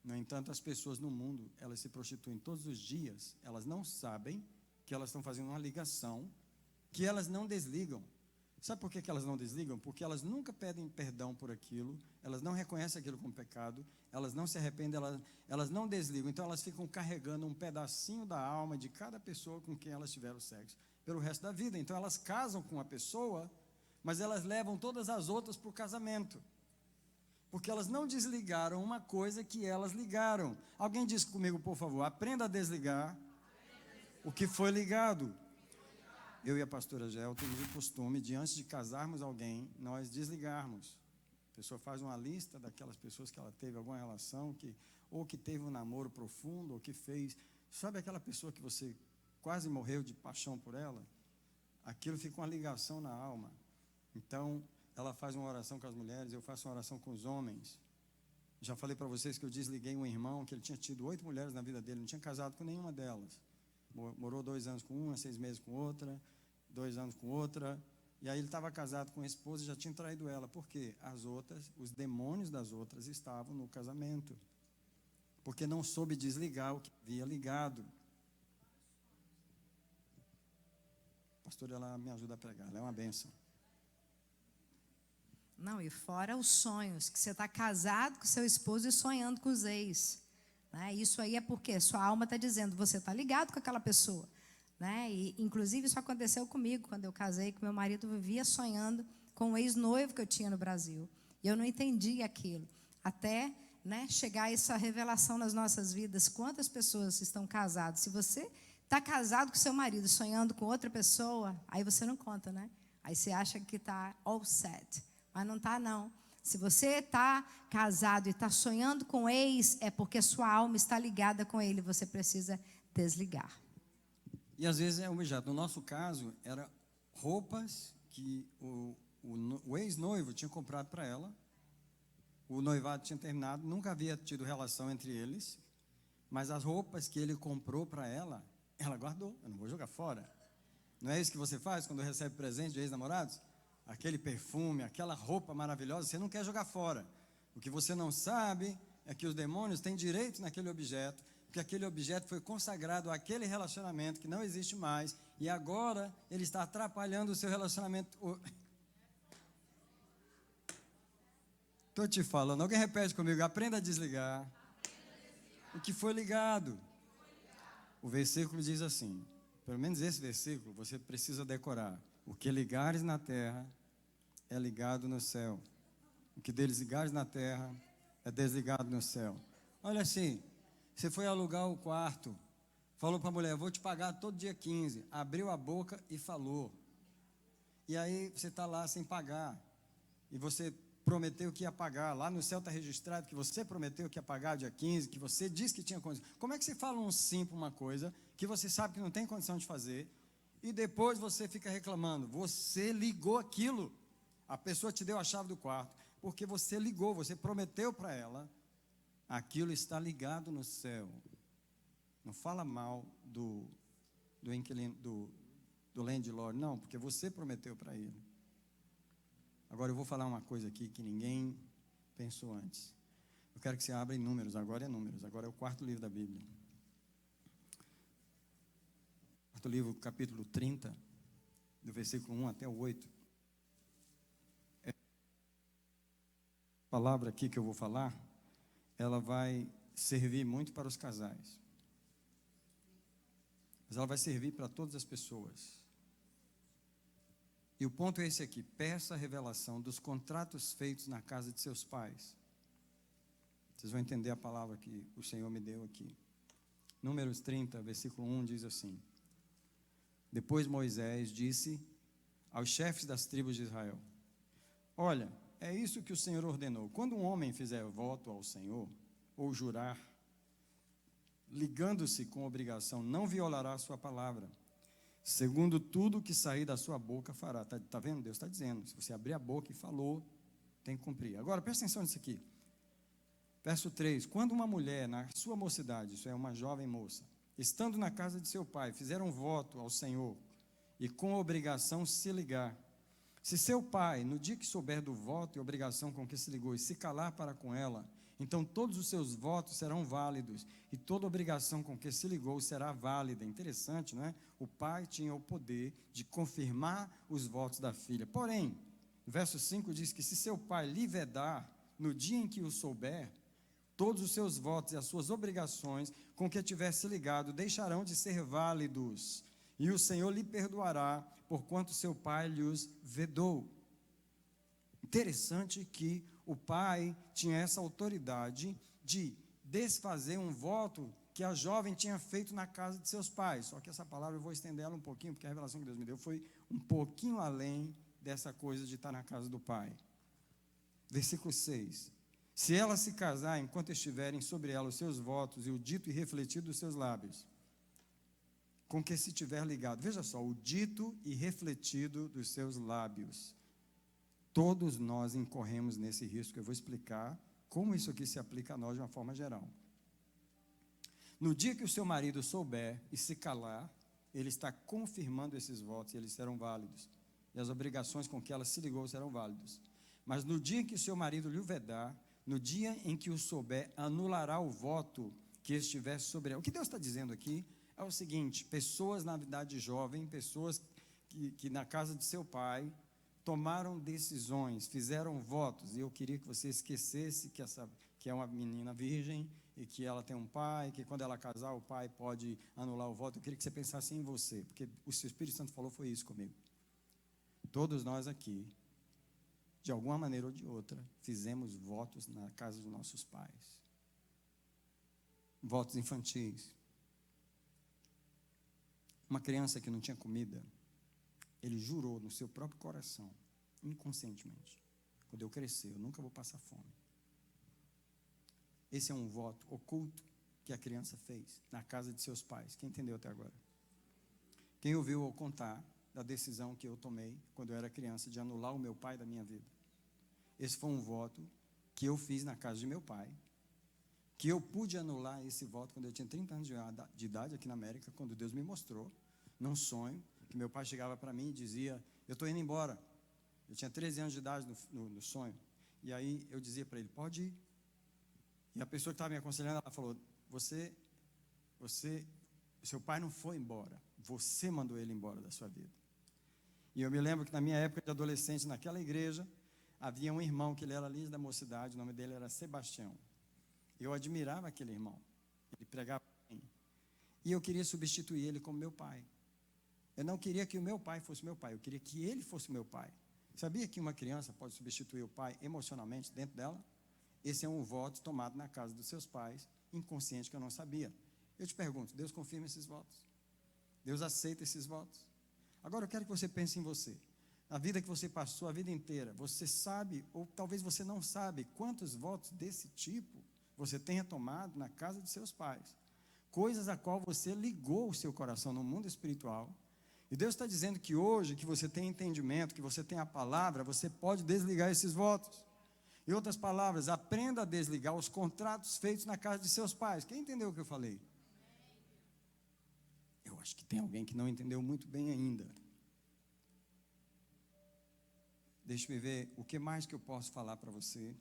No entanto, as pessoas no mundo, elas se prostituem todos os dias, elas não sabem que elas estão fazendo uma ligação, que elas não desligam. Sabe por que elas não desligam? Porque elas nunca pedem perdão por aquilo, elas não reconhecem aquilo como pecado, elas não se arrependem, elas não desligam. Então elas ficam carregando um pedacinho da alma de cada pessoa com quem elas tiveram sexo pelo resto da vida. Então elas casam com uma pessoa, mas elas levam todas as outras para o casamento, porque elas não desligaram uma coisa que elas ligaram. Alguém diz comigo, por favor, aprenda a desligar o que foi ligado. Eu e a pastora Gel temos o costume de, antes de casarmos alguém, nós desligarmos. A pessoa faz uma lista daquelas pessoas que ela teve alguma relação, ou que teve um namoro profundo, ou que fez. Sabe aquela pessoa que você quase morreu de paixão por ela? Aquilo fica uma ligação na alma. Então, ela faz uma oração com as mulheres, eu faço uma oração com os homens. Já falei para vocês que eu desliguei um irmão, que ele tinha tido 8 mulheres na vida dele, não tinha casado com nenhuma delas. Morou 2 anos com uma, 6 meses com outra, 2 anos com outra, e aí ele estava casado com a esposa e já tinha traído ela. Por quê? As outras, os demônios das outras estavam no casamento, porque não soube desligar o que havia ligado. A pastora, ela me ajuda a pregar, ela é uma bênção. Não, e fora os sonhos, que você está casado com seu esposo e sonhando com os ex. Né? Isso aí é porque sua alma está dizendo, você está ligado com aquela pessoa. Né? E, inclusive, isso aconteceu comigo, quando eu casei, que meu marido vivia sonhando com o ex-noivo que eu tinha no Brasil. E eu não entendia aquilo. Até, né, chegar essa revelação nas nossas vidas. Quantas pessoas estão casadas? Se você está casado com seu marido, sonhando com outra pessoa, aí você não conta, né? Aí você acha que está all set. Mas não está, não. Se você está casado e está sonhando com ex, é porque sua alma está ligada com ele. Você precisa desligar. E às vezes é um objeto. No nosso caso, eram roupas que o ex-noivo tinha comprado para ela. O noivado tinha terminado, nunca havia tido relação entre eles. Mas as roupas que ele comprou para ela, ela guardou. Eu não vou jogar fora. Não é isso que você faz quando recebe presente de ex-namorados? Aquele perfume, aquela roupa maravilhosa, você não quer jogar fora. O que você não sabe é que os demônios têm direito naquele objeto, porque aquele objeto foi consagrado àquele relacionamento que não existe mais, e agora ele está atrapalhando o seu relacionamento. Estou te falando, alguém repete comigo, aprenda a desligar o que foi ligado. O versículo diz assim, pelo menos esse versículo você precisa decorar. O que ligares na terra é ligado no céu. O que desligares na terra é desligado no céu. Olha assim, você foi alugar o quarto, falou para a mulher, vou te pagar todo dia 15. Abriu a boca e falou. E aí você está lá sem pagar. E você prometeu que ia pagar. Lá no céu está registrado que você prometeu que ia pagar dia 15, que você disse que tinha condição. Como é que você fala um sim para uma coisa que você sabe que não tem condição de fazer? E depois você fica reclamando, você ligou aquilo, a pessoa te deu a chave do quarto, porque você ligou, você prometeu para ela, aquilo está ligado no céu. Não fala mal do inquilino, do landlord, não, porque você prometeu para ele. Agora eu vou falar uma coisa aqui que ninguém pensou antes. Eu quero que você abra em Números, agora é Números, agora é o 4º livro da Bíblia. Do livro, capítulo 30, do versículo 1 até o 8. A palavra aqui que eu vou falar, ela vai servir muito para os casais. Mas ela vai servir para todas as pessoas. E o ponto é esse aqui, peça a revelação dos contratos feitos na casa de seus pais. Vocês vão entender a palavra que o Senhor me deu aqui. Números 30, versículo 1 diz assim: Depois Moisés disse aos chefes das tribos de Israel: olha, é isso que o Senhor ordenou. Quando um homem fizer voto ao Senhor, ou jurar, ligando-se com obrigação, não violará a sua palavra. Segundo tudo que sair da sua boca fará. Está vendo? Deus está dizendo. Se você abrir a boca e falou, tem que cumprir. Agora, presta atenção nisso aqui. Verso 3. Quando uma mulher, na sua mocidade, isso é uma jovem moça, estando na casa de seu pai, fizer um voto ao Senhor, e com obrigação se ligar, se seu pai, no dia que souber do voto e obrigação com que se ligou, e se calar para com ela, então todos os seus votos serão válidos, e toda obrigação com que se ligou será válida. Interessante, não é? O pai tinha o poder de confirmar os votos da filha. Porém, verso 5 diz que se seu pai lhe vedar, no dia em que o souber, todos os seus votos e as suas obrigações com que tivesse ligado deixarão de ser válidos, e o Senhor lhe perdoará, porquanto seu pai lhes vedou. Interessante que o pai tinha essa autoridade de desfazer um voto que a jovem tinha feito na casa de seus pais. Só que essa palavra eu vou estender ela um pouquinho, porque a revelação que Deus me deu foi um pouquinho além dessa coisa de estar na casa do pai. Versículo 6. Se ela se casar, enquanto estiverem sobre ela os seus votos e o dito e refletido dos seus lábios, com que se tiver ligado, veja só, o dito e refletido dos seus lábios. Todos nós incorremos nesse risco. Eu vou explicar como isso aqui se aplica a nós de uma forma geral. No dia que o seu marido souber e se calar, ele está confirmando esses votos e eles serão válidos. E as obrigações com que ela se ligou serão válidas. Mas no dia em que o seu marido lhe o vedar, no dia em que o souber, anulará o voto que estivesse sobre ela. O que Deus está dizendo aqui é o seguinte: pessoas na idade jovem, pessoas que na casa de seu pai tomaram decisões, fizeram votos, e eu queria que você esquecesse que é uma menina virgem, e que ela tem um pai, que quando ela casar o pai pode anular o voto. Eu queria que você pensasse em você, porque o seu Espírito Santo falou foi isso comigo. Todos nós aqui, de alguma maneira ou de outra, fizemos votos na casa de nossos pais. Votos infantis. Uma criança que não tinha comida, ele jurou no seu próprio coração, inconscientemente: quando eu crescer, eu nunca vou passar fome. Esse é um voto oculto que a criança fez na casa de seus pais. Quem entendeu até agora? Quem ouviu eu contar da decisão que eu tomei quando eu era criança de anular o meu pai da minha vida? Esse foi um voto que eu fiz na casa de meu pai, que eu pude anular esse voto quando eu tinha 30 anos de idade aqui na América, quando Deus me mostrou, num sonho, que meu pai chegava para mim e dizia: eu estou indo embora. Eu tinha 13 anos de idade no sonho. E aí eu dizia para ele: pode ir. E a pessoa que estava me aconselhando, ela falou: seu pai não foi embora, você mandou ele embora da sua vida. E eu me lembro que na minha época de adolescente, naquela igreja, havia um irmão que ele era líder da mocidade, o nome dele era Sebastião. Eu admirava aquele irmão, ele pregava bem. E eu queria substituir ele como meu pai. Eu não queria que o meu pai fosse meu pai, eu queria que ele fosse meu pai. Sabia que uma criança pode substituir o pai emocionalmente dentro dela? Esse é um voto tomado na casa dos seus pais, inconsciente, que eu não sabia. Eu te pergunto, Deus confirma esses votos? Deus aceita esses votos? Agora eu quero que você pense em você. Na vida que você passou a vida inteira, você sabe, ou talvez você não sabe, quantos votos desse tipo você tenha tomado na casa de seus pais. Coisas a qual você ligou o seu coração no mundo espiritual. E Deus está dizendo que hoje, que você tem entendimento, que você tem a palavra, você pode desligar esses votos. Em outras palavras, aprenda a desligar os contratos feitos na casa de seus pais. Quem entendeu o que eu falei? Eu acho que tem alguém que não entendeu muito bem ainda. Deixa eu ver o que mais que eu posso falar para você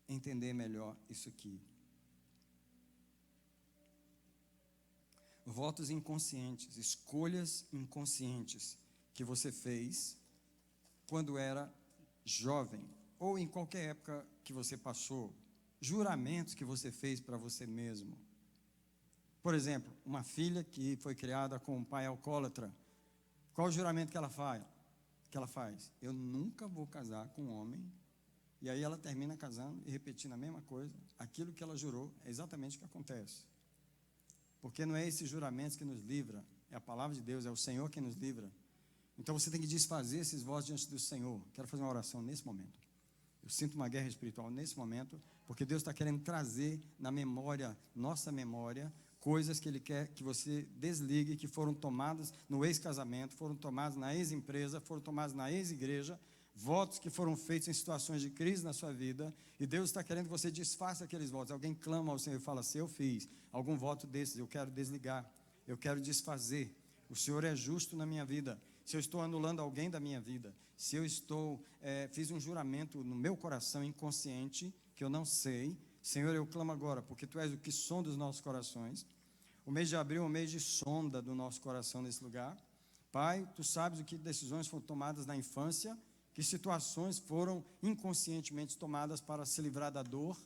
entender melhor isso aqui. Votos inconscientes, escolhas inconscientes que você fez quando era jovem, ou em qualquer época que você passou, juramentos que você fez para você mesmo. Por exemplo, uma filha que foi criada com um pai alcoólatra, qual o juramento que ela faz? Eu nunca vou casar com um homem. E aí ela termina casando e repetindo a mesma coisa. Aquilo que ela jurou é exatamente o que acontece. Porque não é esses juramentos que nos livra, é a palavra de Deus, é o Senhor que nos livra Então você tem que desfazer esses votos diante do Senhor. Quero fazer uma oração nesse momento. Eu sinto uma guerra espiritual nesse momento, porque Deus está querendo trazer na memória, nossa memória, coisas que Ele quer que você desligue, que foram tomadas no ex-casamento, foram tomadas na ex-empresa, foram tomadas na ex-igreja, votos que foram feitos em situações de crise na sua vida, e Deus está querendo que você desfaça aqueles votos. Alguém clama ao Senhor e fala, se eu fiz algum voto desses, eu quero desligar, eu quero desfazer. O Senhor é justo na minha vida. Se eu estou anulando alguém da minha vida, se eu fiz um juramento no meu coração inconsciente, que eu não sei, Senhor, eu clamo agora, porque Tu és o que sonda os nossos corações. O mês de abril é um mês de sonda do nosso coração nesse lugar. Pai, Tu sabes o que decisões foram tomadas na infância, que situações foram inconscientemente tomadas para se livrar da dor,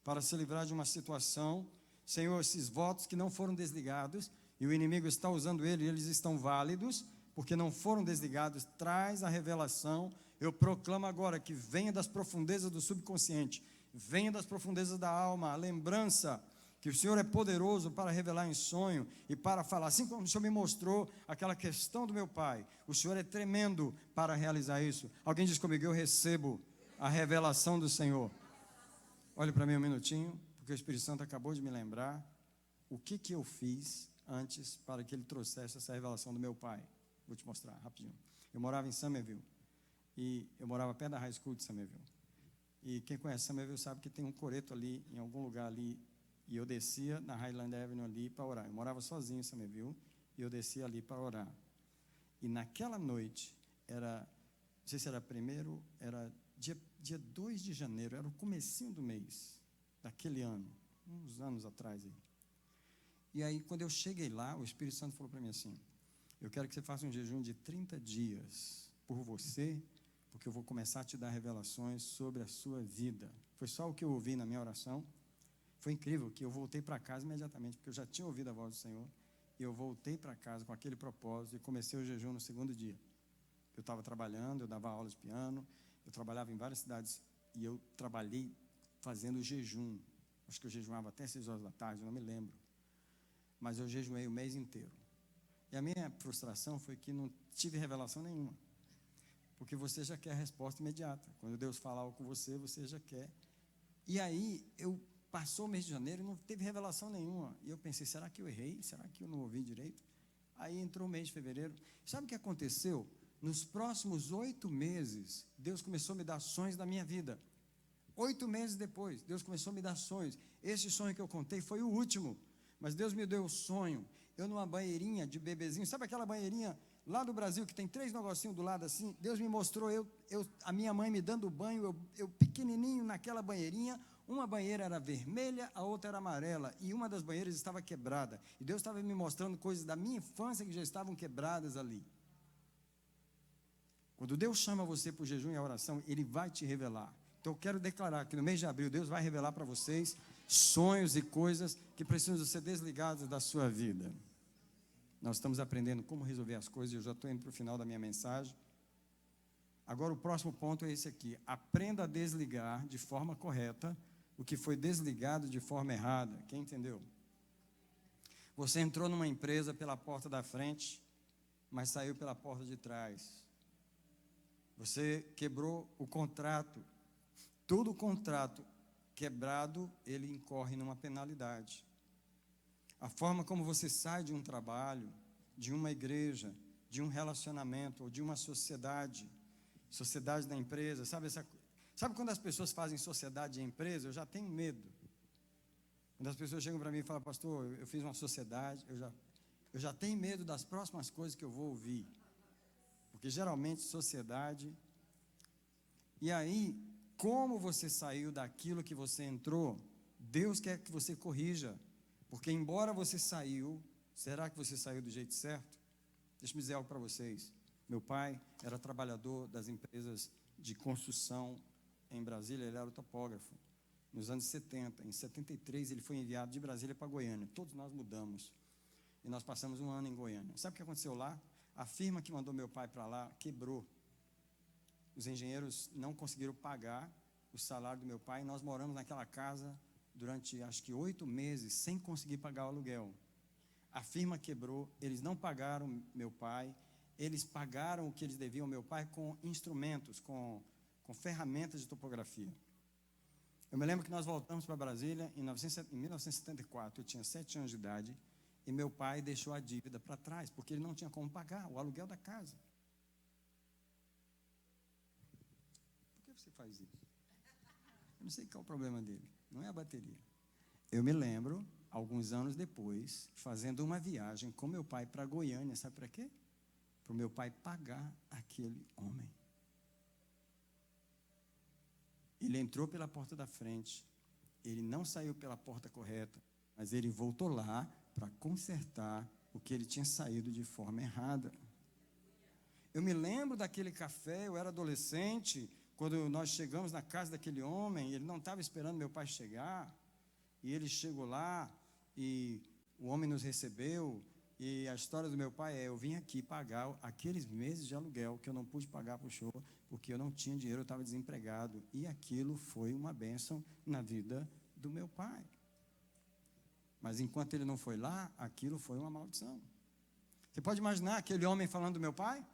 para se livrar de uma situação. Senhor, esses votos que não foram desligados, e o inimigo está usando eles estão válidos, porque não foram desligados, traz a revelação. Eu proclamo agora que venha das profundezas do subconsciente, venha das profundezas da alma, a lembrança que o Senhor é poderoso para revelar em sonho e para falar, assim como o Senhor me mostrou aquela questão do meu pai, o Senhor é tremendo para realizar isso. Alguém diz comigo, eu recebo a revelação do Senhor. Olhe para mim um minutinho, porque o Espírito Santo acabou de me lembrar o que eu fiz antes para que Ele trouxesse essa revelação do meu pai. Vou te mostrar rapidinho. Eu morava em Somerville, e eu morava perto da High School de Somerville. E quem conhece Somerville sabe que tem um coreto ali, em algum lugar ali, e eu descia na Highland Avenue ali para orar. Eu morava sozinho em Somerville, e eu descia ali para orar. E naquela noite, não sei se era primeiro, era dia 2 de janeiro, era o comecinho do mês, daquele ano, uns anos atrás aí. E aí, quando eu cheguei lá, o Espírito Santo falou para mim assim, eu quero que você faça um jejum de 30 dias por você, porque eu vou começar a te dar revelações sobre a sua vida. Foi só o que eu ouvi na minha oração. Foi incrível que eu voltei para casa imediatamente, porque eu já tinha ouvido a voz do Senhor, e eu voltei para casa com aquele propósito e comecei o jejum no segundo dia. Eu estava trabalhando, eu dava aulas de piano, eu trabalhava em várias cidades, e eu trabalhei fazendo jejum. Acho que eu jejuava até 6 horas da tarde, não me lembro. Mas eu jejuei o mês inteiro. E a minha frustração foi que não tive revelação nenhuma. Porque você já quer a resposta imediata. Quando Deus fala algo com você, você já quer. E aí, passou o mês de janeiro e não teve revelação nenhuma. E eu pensei, será que eu errei? Será que eu não ouvi direito? Aí entrou o mês de fevereiro. Sabe o que aconteceu? Nos próximos 8 meses, Deus começou a me dar sonhos da minha vida. 8 meses depois, Deus começou a me dar sonhos. Esse sonho que eu contei foi o último. Mas Deus me deu o sonho. Eu numa banheirinha de bebezinho, sabe aquela banheirinha lá do Brasil que tem 3 negocinhos do lado assim? Deus me mostrou, a minha mãe me dando banho, eu pequenininho naquela banheirinha. Uma banheira era vermelha, a outra era amarela, e uma das banheiras estava quebrada. E Deus estava me mostrando coisas da minha infância que já estavam quebradas ali. Quando Deus chama você para o jejum e a oração, Ele vai te revelar. Então eu quero declarar que no mês de abril Deus vai revelar para vocês sonhos e coisas que precisam ser desligadas da sua vida. Nós estamos aprendendo como resolver as coisas, e eu já estou indo para o final da minha mensagem. Agora o próximo ponto é esse aqui. Aprenda a desligar de forma correta o que foi desligado de forma errada. Quem entendeu? Você entrou numa empresa pela porta da frente, mas saiu pela porta de trás. Você quebrou o contrato. Todo contrato quebrado, ele incorre numa penalidade. A forma como você sai de um trabalho, de uma igreja, de um relacionamento ou de uma sociedade da empresa, sabe quando as pessoas fazem sociedade em empresa? Eu já tenho medo. Quando as pessoas chegam para mim e falam, pastor, eu fiz uma sociedade, eu já tenho medo das próximas coisas que eu vou ouvir. Porque geralmente sociedade. E aí, como você saiu daquilo que você entrou, Deus quer que você corrija. Porque embora você saiu, será que você saiu do jeito certo? Deixa eu dizer algo para vocês. Meu pai era trabalhador das empresas de construção em Brasília, ele era o topógrafo. Nos anos 70, em 73 ele foi enviado de Brasília para Goiânia. Todos nós mudamos. E nós passamos um ano em Goiânia. Sabe o que aconteceu lá? A firma que mandou meu pai para lá quebrou. Os engenheiros não conseguiram pagar o salário do meu pai, e nós moramos naquela casa durante, acho que 8 meses, sem conseguir pagar o aluguel. A firma quebrou, eles não pagaram meu pai, eles pagaram o que eles deviam ao meu pai com instrumentos, com ferramentas de topografia. Eu me lembro que nós voltamos para Brasília em 1974, eu tinha 7 anos de idade, e meu pai deixou a dívida para trás, porque ele não tinha como pagar o aluguel da casa. Por que você faz isso? Eu não sei qual é o problema dele, não é a bateria. Eu me lembro, alguns anos depois, fazendo uma viagem com meu pai para Goiânia, sabe para quê? Para o meu pai pagar aquele homem. Ele entrou pela porta da frente, ele não saiu pela porta correta, mas ele voltou lá para consertar o que ele tinha saído de forma errada. Eu me lembro daquele café, eu era adolescente, quando nós chegamos na casa daquele homem, ele não estava esperando meu pai chegar, e ele chegou lá, e o homem nos recebeu, e a história do meu pai é, eu vim aqui pagar aqueles meses de aluguel que eu não pude pagar para o senhor, porque eu não tinha dinheiro, eu estava desempregado, e aquilo foi uma bênção na vida do meu pai. Mas enquanto ele não foi lá, aquilo foi uma maldição. Você pode imaginar aquele homem falando do meu pai?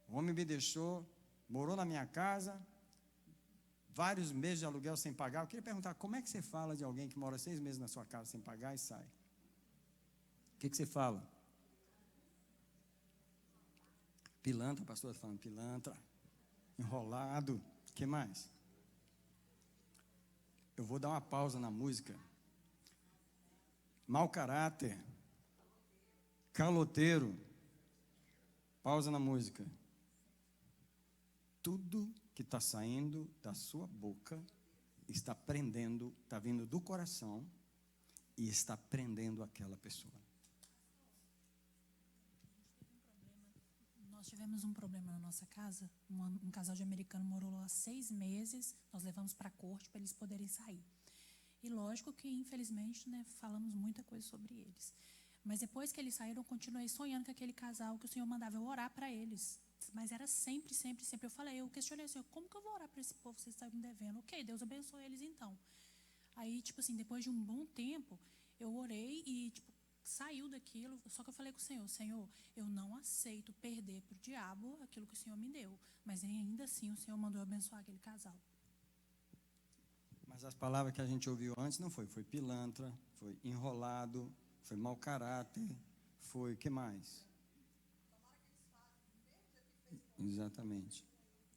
O homem me deixou, morou na minha casa, vários meses de aluguel sem pagar. Eu queria perguntar, como é que você fala de alguém que mora 6 meses na sua casa sem pagar e sai? O que você fala? Pilantra, o pastor está falando, pilantra, enrolado, o que mais? Eu vou dar uma pausa na música. Mau caráter, caloteiro, pausa na música. Tudo que está saindo da sua boca está prendendo, está vindo do coração e está prendendo aquela pessoa. Nós tivemos um problema na nossa casa. Um casal de americano morou lá 6 meses. Nós levamos para a corte para eles poderem sair. E lógico que, infelizmente, né, falamos muita coisa sobre eles. Mas depois que eles saíram, eu continuei sonhando com aquele casal que o Senhor mandava eu orar para eles. Mas era sempre, sempre, sempre. Eu questionei o Senhor, como que eu vou orar para esse povo, vocês estão me devendo? Ok, Deus abençoe eles então. Aí, tipo assim, depois de um bom tempo, eu orei e, tipo, saiu daquilo. Só que eu falei com o Senhor, eu não aceito perder para o diabo aquilo que o Senhor me deu. Mas ainda assim, o Senhor mandou eu abençoar aquele casal. Mas as palavras que a gente ouviu antes não foi pilantra, foi enrolado, foi mau caráter, foi o que mais? Exatamente.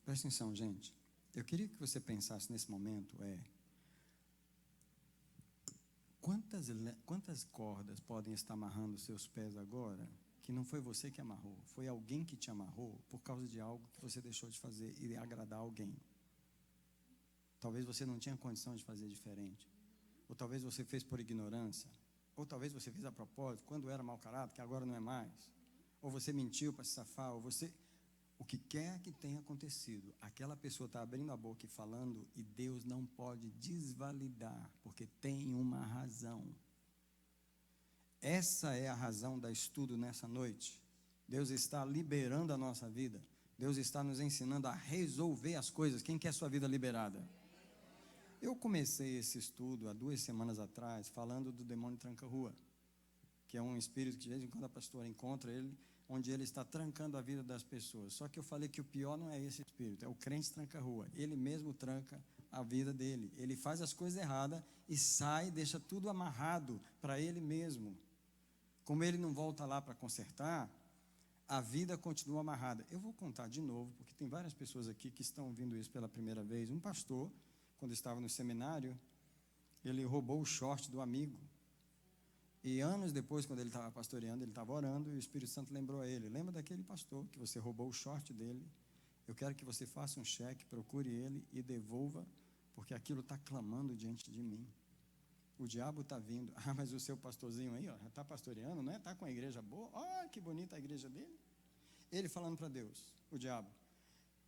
Presta atenção, gente. Eu queria que você pensasse nesse momento, quantas cordas podem estar amarrando os seus pés agora, que não foi você que amarrou, foi alguém que te amarrou por causa de algo que você deixou de fazer e agradar alguém. Talvez você não tinha condição de fazer diferente, ou talvez você fez por ignorância, ou talvez você fez a propósito, quando era mau caráter, que agora não é mais, ou você mentiu para se safar, o que quer que tenha acontecido, aquela pessoa está abrindo a boca e falando, e Deus não pode desvalidar, porque tem uma razão. Essa é a razão da estudo nessa noite. Deus está liberando a nossa vida, Deus está nos ensinando a resolver as coisas. Quem quer sua vida liberada? Eu comecei esse estudo há 2 semanas atrás, falando do demônio tranca-rua, que é um espírito que de vez em quando a pastora encontra ele, onde ele está trancando a vida das pessoas. Só que eu falei que o pior não é esse espírito, é o crente tranca-rua. Ele mesmo tranca a vida dele. Ele faz as coisas erradas e sai, deixa tudo amarrado para ele mesmo. Como ele não volta lá para consertar, a vida continua amarrada. Eu vou contar de novo, porque tem várias pessoas aqui que estão ouvindo isso pela primeira vez. Um pastor, quando estava no seminário, ele roubou o short do amigo. E anos depois, quando ele estava pastoreando, ele estava orando, e o Espírito Santo lembrou a ele, lembra daquele pastor que você roubou o short dele? Eu quero que você faça um cheque, procure ele e devolva, porque aquilo está clamando diante de mim. O diabo está vindo. Ah, mas o seu pastorzinho aí, ó, já está pastoreando, né? Está com a igreja boa. Olha que bonita a igreja dele. Ele falando para Deus, o diabo.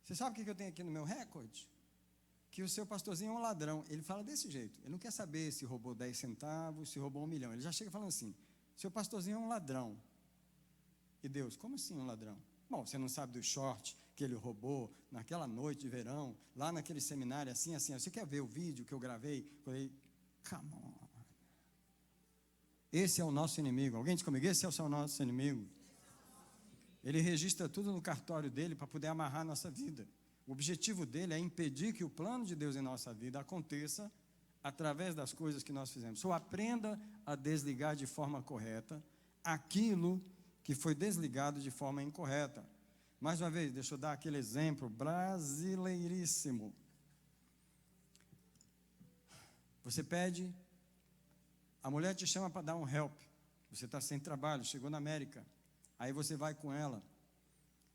Você sabe o que eu tenho aqui no meu recorde? Que o seu pastorzinho é um ladrão. Ele fala desse jeito. Ele não quer saber se roubou 10 centavos, se roubou 1 milhão. Ele já chega falando assim, seu pastorzinho é um ladrão. E Deus, como assim um ladrão? Bom, você não sabe do short que ele roubou naquela noite de verão, lá naquele seminário, assim. Você quer ver o vídeo que eu gravei? Falei, come on. Esse é o nosso inimigo. Alguém diz comigo, esse é o nosso inimigo. Ele registra tudo no cartório dele para poder amarrar a nossa vida. O objetivo dele é impedir que o plano de Deus em nossa vida aconteça através das coisas que nós fizemos. Só aprenda a desligar de forma correta aquilo que foi desligado de forma incorreta. Mais uma vez, deixa eu dar aquele exemplo brasileiríssimo. Você pede, a mulher te chama para dar um help. Você está sem trabalho, chegou na América. Aí você vai com ela.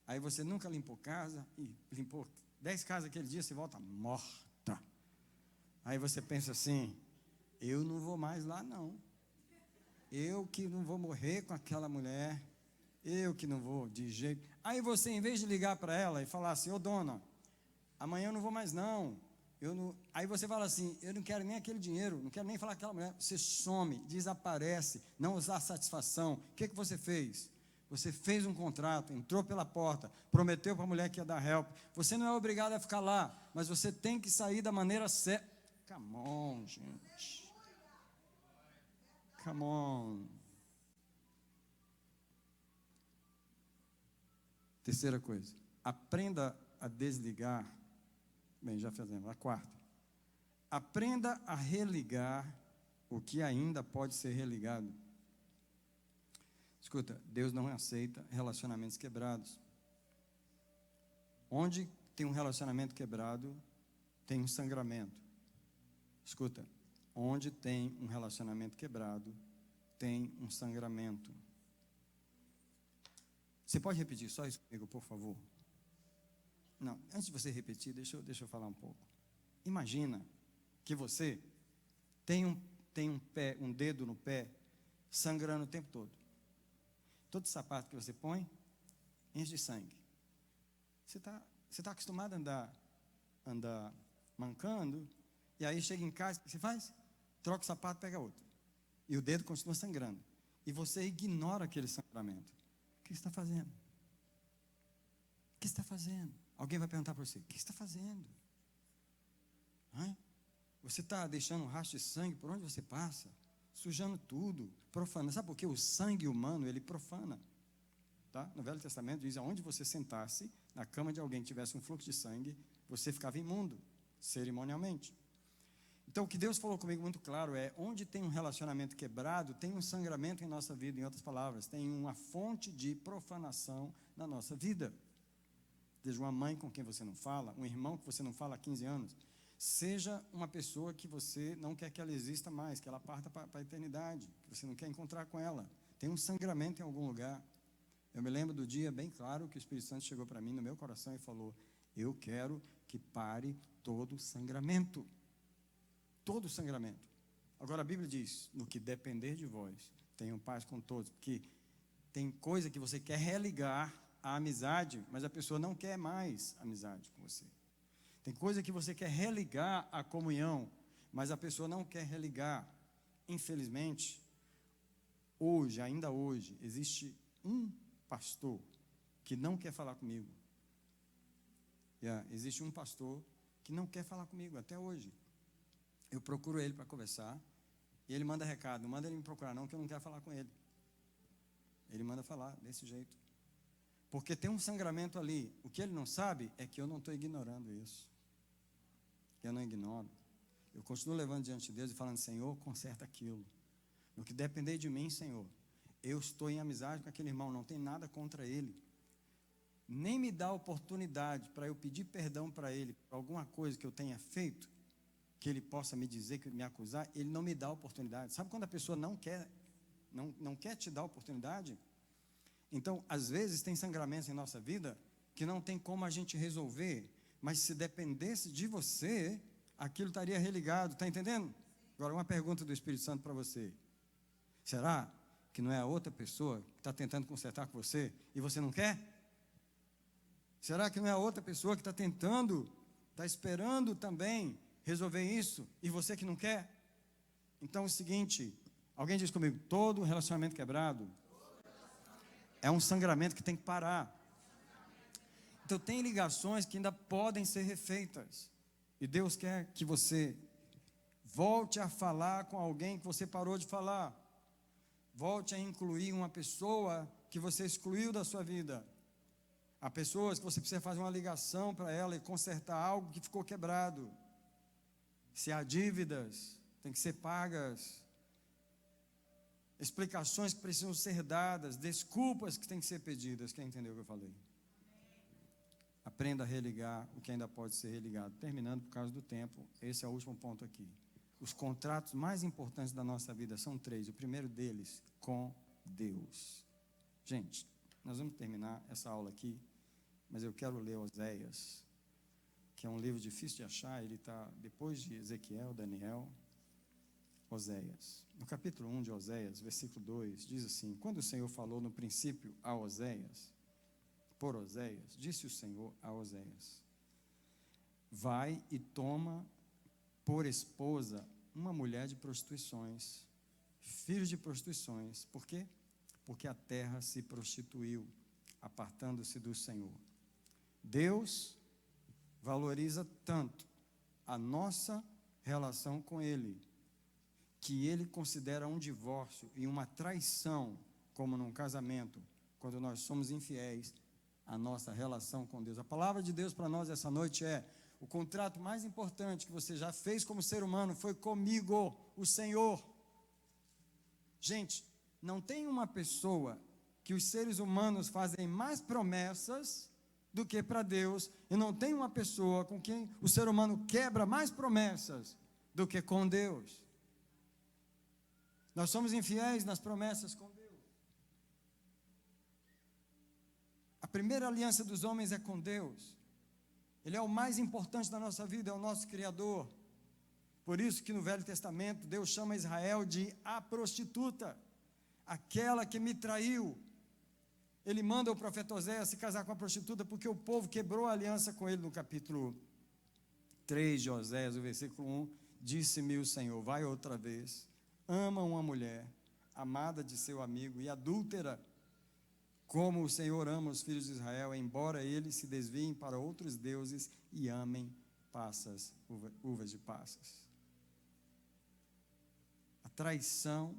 Aí você nunca limpou casa, e limpou 10 casas aquele dia, você volta morta. Aí você pensa assim, eu não vou mais lá não. Eu que não vou morrer com aquela mulher, eu que não vou de jeito. Aí você, em vez de ligar para ela e falar assim, ô dona, amanhã eu não vou mais não. Aí você fala assim, eu não quero nem aquele dinheiro, não quero nem falar com aquela mulher. Você some, desaparece, não usar satisfação. O que você fez? Você fez um contrato, entrou pela porta, prometeu para a mulher que ia dar help. Você não é obrigado a ficar lá, mas você tem que sair da maneira certa. Come on, gente. Come on. Terceira coisa, aprenda a desligar. Bem, já fizemos. A quarta, aprenda a religar o que ainda pode ser religado. Escuta, Deus não aceita relacionamentos quebrados. Onde tem um relacionamento quebrado, tem um sangramento. Escuta, onde tem um relacionamento quebrado, tem um sangramento. Você pode repetir só isso comigo, por favor? Não, antes de você repetir, deixa eu falar um pouco. Imagina que você tem um dedo no pé sangrando o tempo todo. Todo sapato que você põe enche de sangue. Você tá acostumado a andar mancando, e aí chega em casa, o que você faz? Troca o sapato, pega outro. E o dedo continua sangrando. E você ignora aquele sangramento. O que você está fazendo? O que você está fazendo? Alguém vai perguntar para você, o que você está fazendo? Você está deixando um rastro de sangue por onde você passa, sujando tudo, profanando. Sabe por quê? O sangue humano, ele profana. Tá? No Velho Testamento diz, aonde você sentasse, na cama de alguém que tivesse um fluxo de sangue, você ficava imundo, cerimonialmente. Então, o que Deus falou comigo muito claro é, onde tem um relacionamento quebrado, tem um sangramento em nossa vida, em outras palavras, tem uma fonte de profanação na nossa vida. Seja uma mãe com quem você não fala, um irmão que você não fala há 15 anos, seja uma pessoa que você não quer que ela exista mais, que ela parta para a eternidade, que você não quer encontrar com ela. Tem um sangramento em algum lugar. Eu me lembro do dia bem claro que o Espírito Santo chegou para mim no meu coração e falou, eu quero que pare todo sangramento. Todo sangramento. Agora a Bíblia diz, no que depender de vós, tenham paz com todos, porque tem coisa que você quer religar a amizade, mas a pessoa não quer mais amizade com você. Tem coisa que você quer religar a comunhão, mas a pessoa não quer religar. Infelizmente, ainda hoje, existe um pastor que não quer falar comigo. Existe um pastor que não quer falar comigo até hoje. Eu procuro ele para conversar, e ele manda recado, não manda ele me procurar não, que eu não quero falar com ele. Ele manda falar desse jeito. Porque tem um sangramento ali. O que ele não sabe é que eu não estou ignorando isso. Eu não ignoro. Eu continuo levando diante de Deus e falando, Senhor, conserta aquilo. No que depender de mim, Senhor, eu estou em amizade com aquele irmão, não tem nada contra ele. Nem me dá oportunidade para eu pedir perdão para ele por alguma coisa que eu tenha feito, que ele possa me dizer, que me acusar, ele não me dá oportunidade. Sabe quando a pessoa não quer te dar oportunidade? Então, às vezes, tem sangramentos em nossa vida que não tem como a gente resolver, mas se dependesse de você, aquilo estaria religado, está entendendo? Agora, uma pergunta do Espírito Santo para você. Será que não é a outra pessoa que está tentando consertar com você e você não quer? Será que não é a outra pessoa que está tentando, está esperando também resolver isso e você que não quer? Então, é o seguinte, alguém diz comigo, todo relacionamento quebrado é um sangramento que tem que parar. Então, tem ligações que ainda podem ser refeitas. E Deus quer que você volte a falar com alguém que você parou de falar. Volte a incluir uma pessoa que você excluiu da sua vida. Há pessoas que você precisa fazer uma ligação para ela e consertar algo que ficou quebrado. Se há dívidas, tem que ser pagas. Explicações que precisam ser dadas, desculpas que têm que ser pedidas. Quem entendeu o que eu falei? Aprenda a religar o que ainda pode ser religado. Terminando por causa do tempo, esse é o último ponto aqui. Os contratos mais importantes da nossa vida são 3. O primeiro deles, com Deus. Gente, nós vamos terminar essa aula aqui, mas eu quero ler Oséias, que é um livro difícil de achar. Ele está depois de Ezequiel, Daniel, Oséias. No capítulo 1 de Oséias, versículo 2, diz assim: quando o Senhor falou no princípio a Oséias, por Oséias, disse o Senhor a Oséias: vai e toma por esposa uma mulher de prostituições, filhos de prostituições. Por quê? Porque a terra se prostituiu, apartando-se do Senhor. Deus valoriza tanto a nossa relação com Ele, que Ele considera um divórcio e uma traição, como num casamento, quando nós somos infiéis, a nossa relação com Deus. A palavra de Deus para nós essa noite é: o contrato mais importante que você já fez como ser humano foi comigo, o Senhor. Gente, não tem uma pessoa que os seres humanos fazem mais promessas do que para Deus, e não tem uma pessoa com quem o ser humano quebra mais promessas do que com Deus. Nós somos infiéis nas promessas com Deus. A primeira aliança dos homens é com Deus. Ele é o mais importante da nossa vida, é o nosso Criador. Por isso que no Velho Testamento Deus chama Israel de a prostituta, aquela que me traiu. Ele manda o profeta Oséias se casar com a prostituta porque o povo quebrou a aliança com ele. No capítulo 3 de Oséias, o versículo 1, disse-me o Senhor: vai outra vez, ama uma mulher, amada de seu amigo e adúltera, como o Senhor ama os filhos de Israel, embora eles se desviem para outros deuses e amem passas, uvas de passas. A traição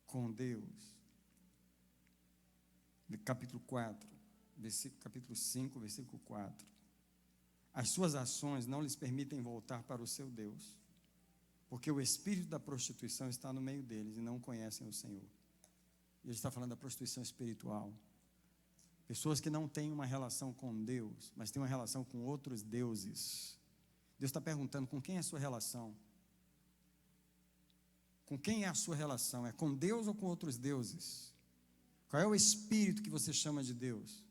com Deus. Capítulo 4, capítulo 5, versículo 4. As suas ações não lhes permitem voltar para o seu Deus, porque o espírito da prostituição está no meio deles e não conhecem o Senhor. Ele está falando da prostituição espiritual. Pessoas que não têm uma relação com Deus, mas têm uma relação com outros deuses. Deus está perguntando: com quem é a sua relação? Com quem é a sua relação? É com Deus ou com outros deuses? Qual é o espírito que você chama de Deus?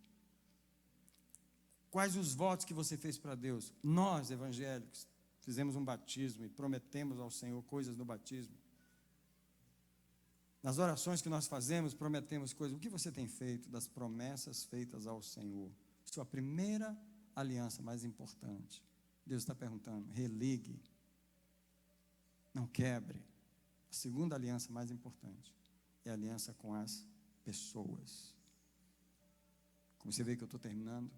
Quais os votos que você fez para Deus? Nós, evangélicos, fizemos um batismo e prometemos ao Senhor coisas no batismo. Nas orações que nós fazemos, prometemos coisas. O que você tem feito das promessas feitas ao Senhor? Sua primeira aliança mais importante. Deus está perguntando: religue, não quebre. A segunda aliança mais importante é a aliança com as pessoas. Como você vê que eu estou terminando,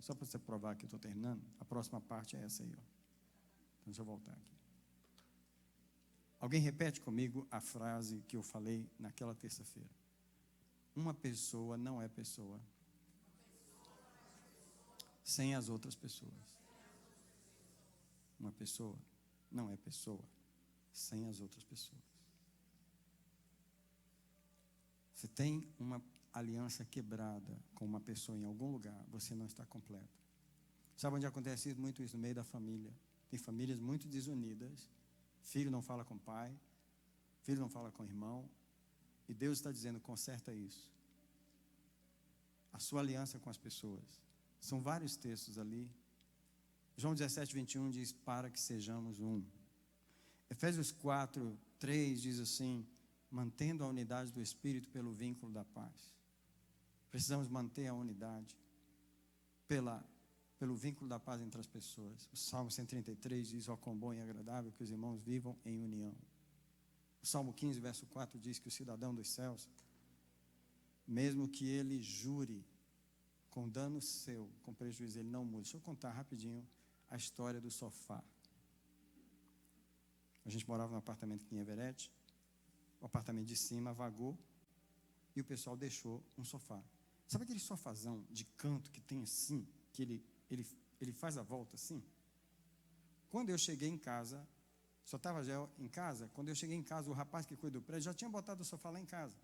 só para você provar que eu estou terminando, a próxima parte é essa aí, ó. Então, deixa eu voltar aqui. Alguém repete comigo a frase que eu falei naquela terça-feira: uma pessoa não é pessoa sem as outras pessoas. Uma pessoa não é pessoa sem as outras pessoas. Você tem uma aliança quebrada com uma pessoa em algum lugar, você não está completo. Sabe onde acontece muito isso? No meio da família. Tem famílias muito desunidas. Filho não fala com pai, filho não fala com irmão, e Deus está dizendo: conserta isso. A sua aliança com as pessoas. São vários textos ali. João 17, 21 diz: para que sejamos um. Efésios 4, 3 diz assim: mantendo a unidade do Espírito pelo vínculo da paz. Precisamos manter a unidade pelo vínculo da paz entre as pessoas. O Salmo 133 diz: ó, quão bom e agradável que os irmãos vivam em união. O Salmo 15, verso 4 diz que o cidadão dos céus, mesmo que ele jure com dano seu, com prejuízo, ele não muda. Deixa eu contar rapidinho a história do sofá. A gente morava num apartamento aqui em Everett. O apartamento de cima vagou e o pessoal deixou um sofá. Sabe aquele sofazão de canto que tem assim, que ele faz a volta assim? Quando eu cheguei em casa, só estava já em casa, quando eu cheguei em casa, o rapaz que cuida do prédio já tinha botado o sofá lá em casa.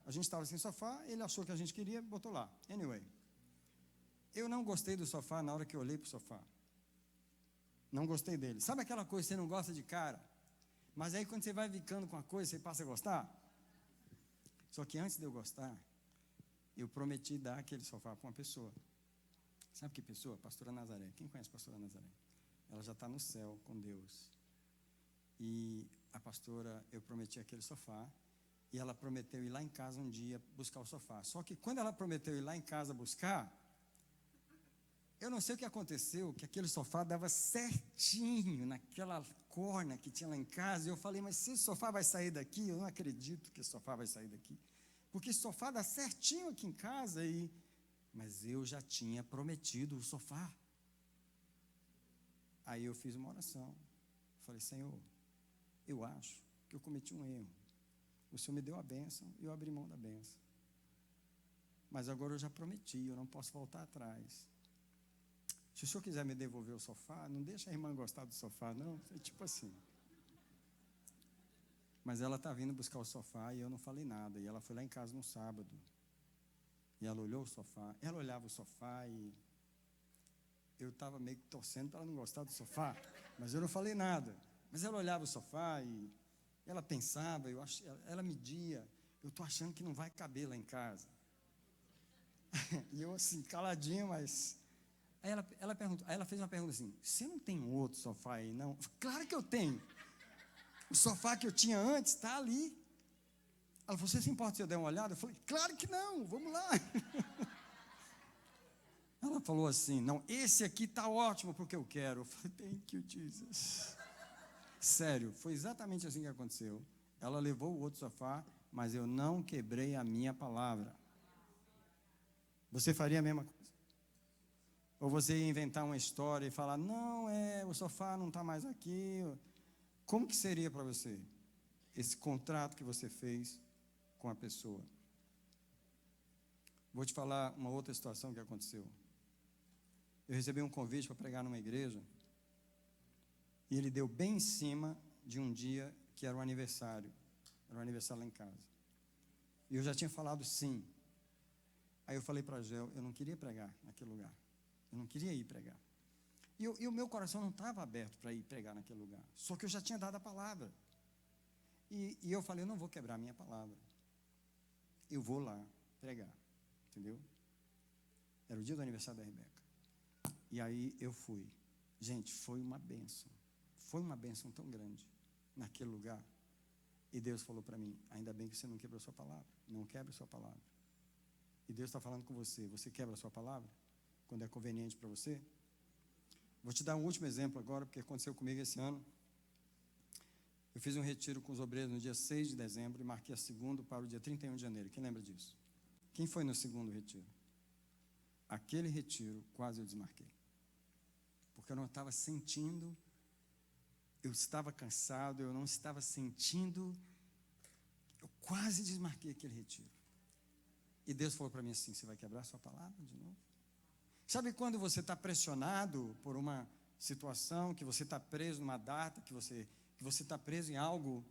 A gente estava sem sofá, ele achou que a gente queria, botou lá. Anyway, eu não gostei do sofá na hora que eu olhei para o sofá. Não gostei dele. Sabe aquela coisa que você não gosta de cara? Mas aí quando você vai ficando com a coisa, você passa a gostar? Só que antes de eu gostar, eu prometi dar aquele sofá para uma pessoa. Sabe que pessoa? Pastora Nazaré. Quem conhece a pastora Nazaré? Ela já está no céu com Deus. E a pastora, eu prometi aquele sofá, e ela prometeu ir lá em casa um dia buscar o sofá. Só que quando ela prometeu ir lá em casa buscar, eu não sei o que aconteceu, que aquele sofá dava certinho naquela corna que tinha lá em casa, e eu falei, mas se esse sofá vai sair daqui, eu não acredito que esse sofá vai sair daqui, porque esse sofá dá certinho aqui em casa, mas eu já tinha prometido o sofá. Aí eu fiz uma oração, falei, Senhor, eu acho que eu cometi um erro, o Senhor me deu a bênção, e eu abri mão da bênção, mas agora eu já prometi, eu não posso voltar atrás. Se o senhor quiser me devolver o sofá, não deixa a irmã gostar do sofá, não. É tipo assim. Mas ela está vindo buscar o sofá e eu não falei nada. E ela foi lá em casa no sábado. E ela olhou o sofá. Ela olhava o sofá e eu estava meio que torcendo para ela não gostar do sofá. Mas eu não falei nada. Mas ela olhava o sofá e ela pensava, ela media. Eu estou achando que não vai caber lá em casa. E eu assim, caladinho, mas... Aí ela fez uma pergunta assim, você não tem um outro sofá aí, não? Claro que eu tenho. O sofá que eu tinha antes está ali. Ela falou, você se importa se eu der uma olhada? Eu falei, claro que não, vamos lá. Ela falou assim, não, esse aqui está ótimo porque eu quero. Eu falei, thank you, Jesus. Sério, foi exatamente assim que aconteceu. Ela levou o outro sofá, mas eu não quebrei a minha palavra. Você faria a mesma coisa? Ou você ia inventar uma história e falar, não, o sofá não está mais aqui. Como que seria para você esse contrato que você fez com a pessoa? Vou te falar uma outra situação que aconteceu. Eu recebi um convite para pregar numa igreja, e ele deu bem em cima de um dia que era o aniversário. Era o aniversário lá em casa. E eu já tinha falado sim. Aí eu falei para a Gel, eu não queria pregar naquele lugar. Eu não queria ir pregar. E o meu coração não estava aberto para ir pregar naquele lugar. Só que eu já tinha dado a palavra. E eu falei, eu não vou quebrar a minha palavra. Eu vou lá pregar. Entendeu? Era o dia do aniversário da Rebeca. E aí eu fui. Gente, foi uma bênção. Foi uma bênção tão grande naquele lugar. E Deus falou para mim, ainda bem que você não quebrou a sua palavra. Não quebre a sua palavra. E Deus está falando com você. Você quebra a sua palavra? Quando é conveniente para você? Vou te dar um último exemplo agora, porque aconteceu comigo esse ano. Eu fiz um retiro com os obreiros no dia 6 de dezembro e marquei a segunda para o dia 31 de janeiro. Quem lembra disso? Quem foi no segundo retiro? Aquele retiro, quase eu desmarquei. Porque eu não estava sentindo, eu estava cansado, eu não estava sentindo, eu quase desmarquei aquele retiro. E Deus falou para mim assim, você vai quebrar a sua palavra de novo? Sabe quando você está pressionado por uma situação, que você está preso numa data, que você está preso em algo?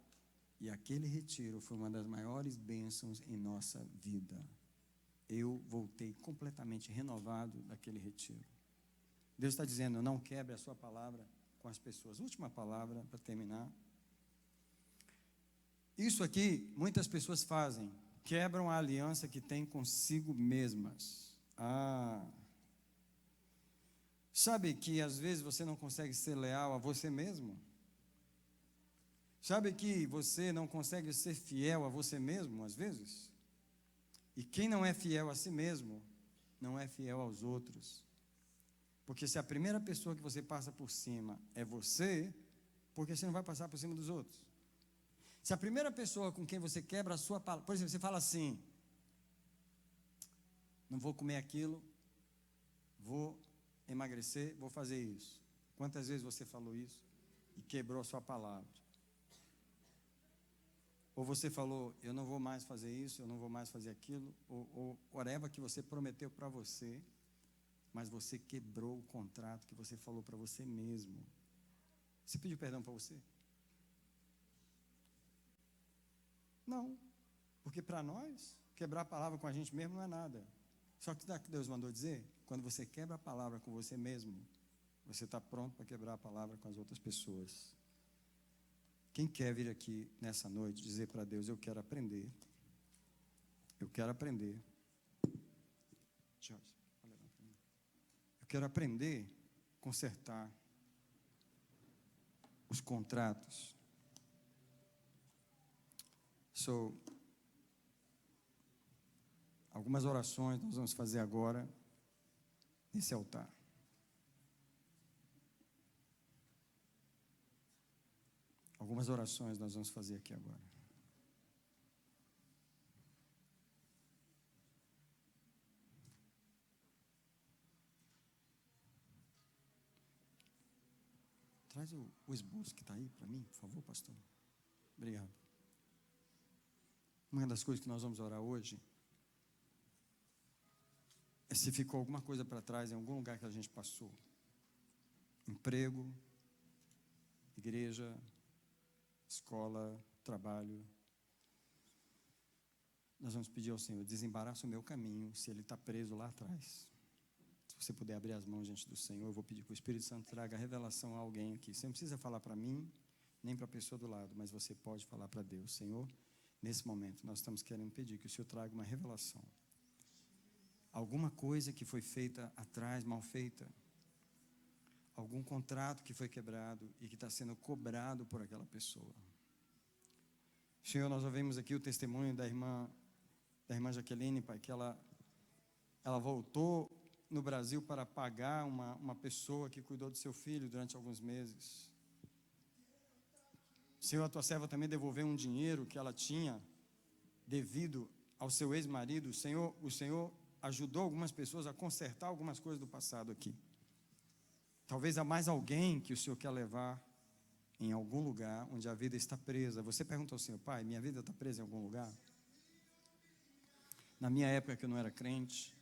E aquele retiro foi uma das maiores bênçãos em nossa vida. Eu voltei completamente renovado daquele retiro. Deus está dizendo, não quebre a sua palavra com as pessoas. Última palavra para terminar. Isso aqui, muitas pessoas fazem. Quebram a aliança que têm consigo mesmas. Sabe que às vezes você não consegue ser leal a você mesmo? Sabe que você não consegue ser fiel a você mesmo, às vezes? E quem não é fiel a si mesmo, não é fiel aos outros. Porque se a primeira pessoa que você passa por cima é você, por que você não vai passar por cima dos outros? Se a primeira pessoa com quem você quebra a sua palavra, por exemplo, você fala assim, não vou comer aquilo, vou emagrecer, vou fazer isso. Quantas vezes você falou isso e quebrou a sua palavra? Ou você falou, eu não vou mais fazer isso, eu não vou mais fazer aquilo, ou whatever que você prometeu para você, mas você quebrou o contrato que você falou para você mesmo. Você pediu perdão para você? Não, porque para nós, quebrar a palavra com a gente mesmo não é nada. Só que Deus mandou dizer, quando você quebra a palavra com você mesmo, você está pronto para quebrar a palavra com as outras pessoas. Quem quer vir aqui nessa noite dizer para Deus, eu quero aprender. Eu quero aprender. Eu quero aprender a consertar os contratos. Algumas orações nós vamos fazer agora nesse altar. Algumas orações nós vamos fazer aqui agora. Traz o esboço que está aí para mim, por favor, pastor. Obrigado. Uma das coisas que nós vamos orar hoje é se ficou alguma coisa para trás em algum lugar que a gente passou. Emprego, igreja, escola, trabalho. Nós vamos pedir ao Senhor, desembaraça o meu caminho, se ele está preso lá atrás. Se você puder abrir as mãos diante do Senhor, eu vou pedir que o Espírito Santo traga a revelação a alguém aqui. Você não precisa falar para mim, nem para a pessoa do lado, mas você pode falar para Deus. Senhor, nesse momento, nós estamos querendo pedir que o Senhor traga uma revelação. Alguma coisa que foi feita atrás, mal feita. Algum contrato que foi quebrado e que está sendo cobrado por aquela pessoa. Senhor, nós ouvimos aqui o testemunho da irmã Jaqueline, Pai, que ela voltou no Brasil para pagar uma pessoa que cuidou do seu filho durante alguns meses. Senhor, a tua serva também devolveu um dinheiro que ela tinha devido ao seu ex-marido. O Senhor ajudou algumas pessoas a consertar algumas coisas do passado aqui. Talvez há mais alguém que o Senhor quer levar em algum lugar onde a vida está presa. Você pergunta ao Senhor, Pai, minha vida está presa em algum lugar? Na minha época que eu não era crente,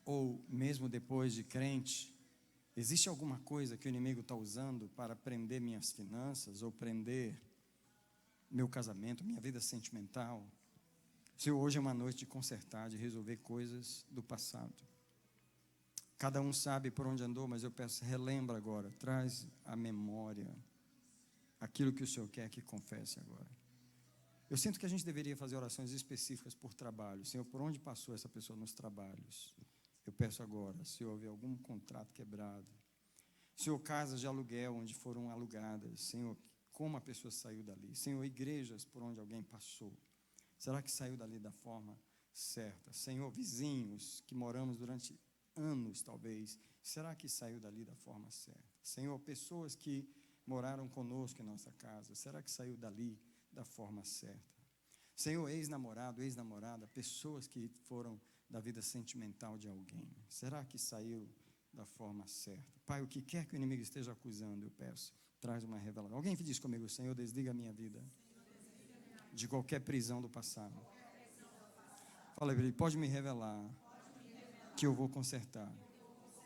ou mesmo depois de crente, existe alguma coisa que o inimigo está usando para prender minhas finanças, ou prender meu casamento, minha vida sentimental? Senhor, hoje é uma noite de consertar, de resolver coisas do passado. Cada um sabe por onde andou, mas eu peço, relembra agora, traz à memória aquilo que o Senhor quer que confesse agora. Eu sinto que a gente deveria fazer orações específicas por trabalho. Senhor, por onde passou essa pessoa nos trabalhos? Eu peço agora, se houve algum contrato quebrado. Senhor, casas de aluguel onde foram alugadas. Senhor, como a pessoa saiu dali. Senhor, igrejas por onde alguém passou. Será que saiu dali da forma certa? Senhor, vizinhos que moramos durante anos, talvez. Será que saiu dali da forma certa? Senhor, pessoas que moraram conosco em nossa casa. Será que saiu dali da forma certa? Senhor, ex-namorado, ex-namorada, pessoas que foram da vida sentimental de alguém. Será que saiu da forma certa? Pai, o que quer que o inimigo esteja acusando, eu peço, traz uma revelação. Alguém diz comigo, Senhor, desliga a minha vida de qualquer prisão do passado. Fala para ele, pode me revelar que eu vou consertar.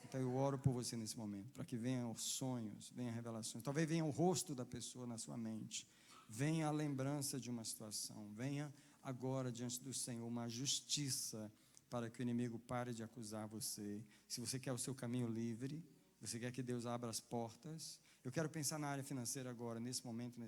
Então eu oro por você nesse momento, para que venham os sonhos, venham revelações. Talvez venha o rosto da pessoa na sua mente. Venha a lembrança de uma situação. Venha agora diante do Senhor uma justiça para que o inimigo pare de acusar você. Se você quer o seu caminho livre, você quer que Deus abra as portas. Eu quero pensar na área financeira agora, nesse momento.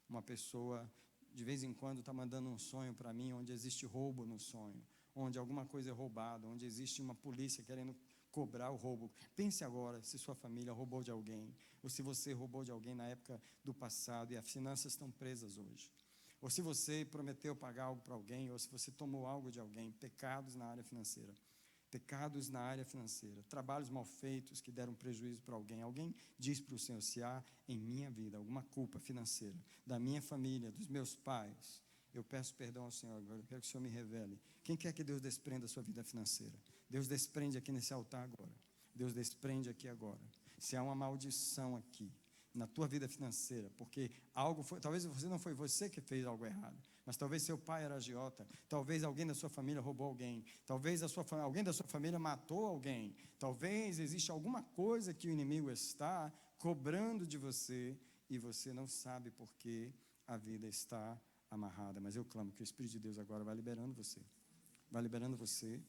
Uma pessoa, de vez em quando, está mandando um sonho para mim, onde existe roubo no sonho, onde alguma coisa é roubada, onde existe uma polícia querendo cobrar o roubo. Pense agora se sua família roubou de alguém, ou se você roubou de alguém na época do passado e as finanças estão presas hoje. Ou se você prometeu pagar algo para alguém, ou se você tomou algo de alguém, pecados na área financeira. Pecados na área financeira, trabalhos mal feitos que deram prejuízo para alguém. Alguém diz para o Senhor, se há em minha vida alguma culpa financeira, da minha família, dos meus pais, eu peço perdão ao Senhor agora, eu quero que o Senhor me revele. Quem quer que Deus desprenda a sua vida financeira? Deus desprende aqui nesse altar agora. Deus desprende aqui agora. Se há uma maldição aqui, na tua vida financeira, porque algo foi, talvez não foi você que fez algo errado, mas talvez seu pai era agiota, talvez alguém da sua família roubou alguém, talvez alguém da sua família matou alguém, talvez existe alguma coisa que o inimigo está cobrando de você e você não sabe por que a vida está amarrada. Mas eu clamo que o Espírito de Deus agora vai liberando você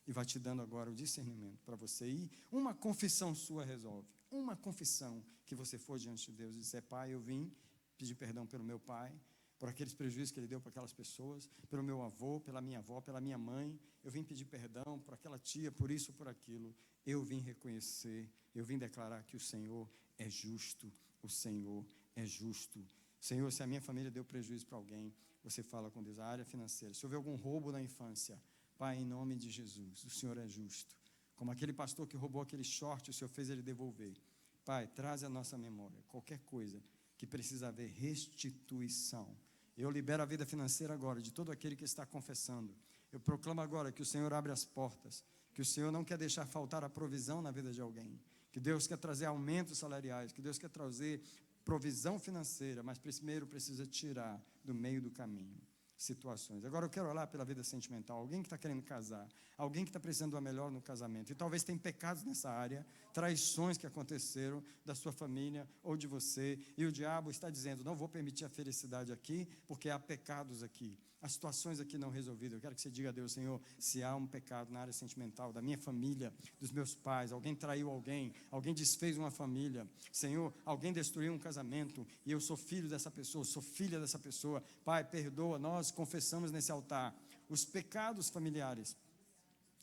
e vai te dando agora o discernimento para você ir. Uma confissão sua resolve. Uma confissão que você for diante de Deus e disser: Pai, eu vim pedir perdão pelo meu pai, por aqueles prejuízos que ele deu para aquelas pessoas, pelo meu avô, pela minha avó, pela minha mãe. Eu vim pedir perdão por aquela tia, por isso, por aquilo. Eu vim reconhecer, eu vim declarar que o Senhor é justo. O Senhor é justo. Senhor, se a minha família deu prejuízo para alguém, você fala com Deus, a área financeira. Se houver algum roubo na infância, Pai, em nome de Jesus, o Senhor é justo. Como aquele pastor que roubou aquele short, o Senhor fez ele devolver. Pai, traz a nossa memória qualquer coisa que precisa haver restituição. Eu libero a vida financeira agora de todo aquele que está confessando. Eu proclamo agora que o Senhor abre as portas, que o Senhor não quer deixar faltar a provisão na vida de alguém, que Deus quer trazer aumentos salariais, que Deus quer trazer provisão financeira, mas primeiro precisa tirar do meio do caminho situações. Agora eu quero orar pela vida sentimental. Alguém que está querendo casar, alguém que está precisando do melhor no casamento, e talvez tenha pecados nessa área, traições que aconteceram da sua família ou de você, e o diabo está dizendo: não vou permitir a felicidade aqui, porque há pecados aqui, há situações aqui não resolvidas. Eu quero que você diga a Deus: Senhor, se há um pecado na área sentimental da minha família, dos meus pais, alguém traiu alguém desfez uma família, Senhor, alguém destruiu um casamento, e eu sou filho dessa pessoa, sou filha dessa pessoa, Pai, perdoa. Nós confessamos nesse altar os pecados familiares,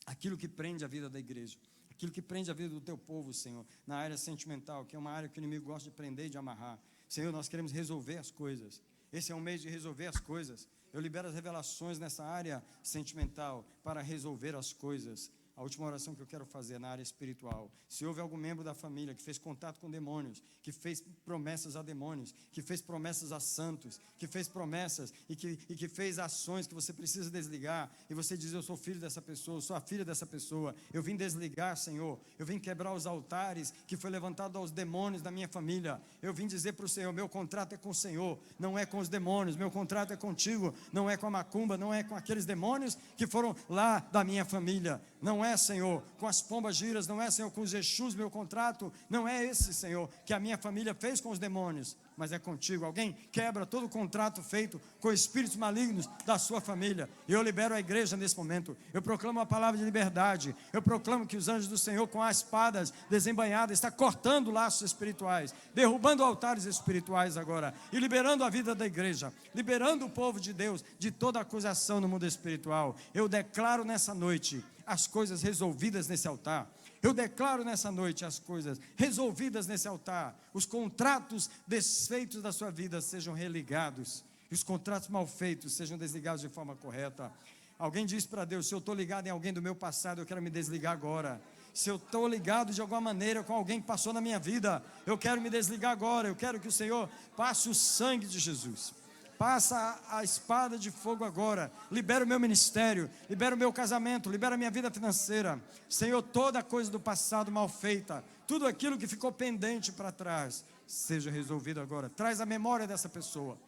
aquilo que prende a vida da igreja, aquilo que prende a vida do teu povo, Senhor, na área sentimental, que é uma área que o inimigo gosta de prender e de amarrar. Senhor, nós queremos resolver as coisas. Esse é um mês de resolver as coisas. Eu libero as revelações nessa área sentimental para resolver as coisas. A última oração que eu quero fazer é na área espiritual. Se houve algum membro da família que fez contato com demônios, que fez promessas a demônios, que fez promessas a santos, que fez promessas e que fez ações que você precisa desligar, e você diz: eu sou filho dessa pessoa, eu sou a filha dessa pessoa, eu vim desligar, Senhor, eu vim quebrar os altares que foi levantado aos demônios da minha família. Eu vim dizer para o Senhor: meu contrato é com o Senhor, não é com os demônios, meu contrato é contigo, não é com a macumba, não é com aqueles demônios que foram lá da minha família. Não é, Senhor, com as pombas giras, não é, Senhor, com os Exus, meu contrato, não é esse, Senhor, que a minha família fez com os demônios, mas é contigo. Alguém quebra todo o contrato feito com espíritos malignos da sua família. E eu libero a igreja nesse momento. Eu proclamo a palavra de liberdade. Eu proclamo que os anjos do Senhor, com as espadas desembainhadas, está cortando laços espirituais, derrubando altares espirituais agora, e liberando a vida da igreja, liberando o povo de Deus de toda acusação no mundo espiritual. Eu declaro nessa noite as coisas resolvidas nesse altar. Eu declaro nessa noite as coisas resolvidas nesse altar. Os contratos desfeitos da sua vida sejam religados, e os contratos mal feitos sejam desligados de forma correta. Alguém diz para Deus: se eu estou ligado em alguém do meu passado, eu quero me desligar agora. Se eu estou ligado de alguma maneira com alguém que passou na minha vida, eu quero me desligar agora. Eu quero que o Senhor passe o sangue de Jesus, passa a espada de fogo agora, libera o meu ministério, libera o meu casamento, libera a minha vida financeira. Senhor, toda coisa do passado mal feita, tudo aquilo que ficou pendente para trás, seja resolvido agora. Traz a memória dessa pessoa,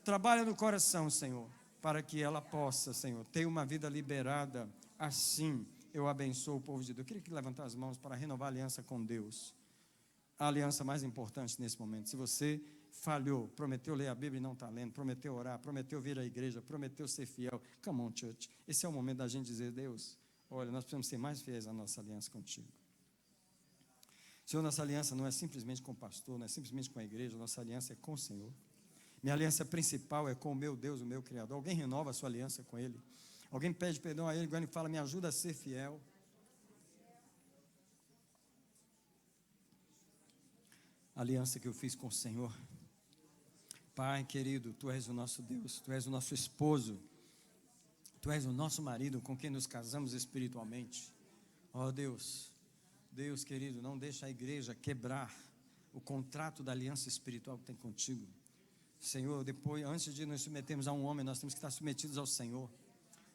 trabalha no coração, Senhor, para que ela possa, Senhor, ter uma vida liberada. Assim eu abençoo o povo de Deus. Eu queria que levantar as mãos para renovar a aliança com Deus, a aliança mais importante nesse momento. Se você falhou, prometeu ler a Bíblia e não está lendo, prometeu orar, prometeu vir à igreja, prometeu ser fiel, come on, church. Esse é o momento da gente dizer: Deus, olha, nós precisamos ser mais fiéis à nossa aliança contigo. Senhor, nossa aliança não é simplesmente com o pastor, não é simplesmente com a igreja, nossa aliança é com o Senhor. Minha aliança principal é com o meu Deus, o meu Criador. Alguém renova a sua aliança com Ele? Alguém pede perdão a Ele quando Ele fala: me ajuda a ser fiel? A aliança que eu fiz com o Senhor. Pai querido, Tu és o nosso Deus, Tu és o nosso esposo, Tu és o nosso marido com quem nos casamos espiritualmente. Ó Deus, Deus querido, não deixa a igreja quebrar o contrato da aliança espiritual que tem contigo. Senhor, depois, antes de nos submetermos a um homem, nós temos que estar submetidos ao Senhor.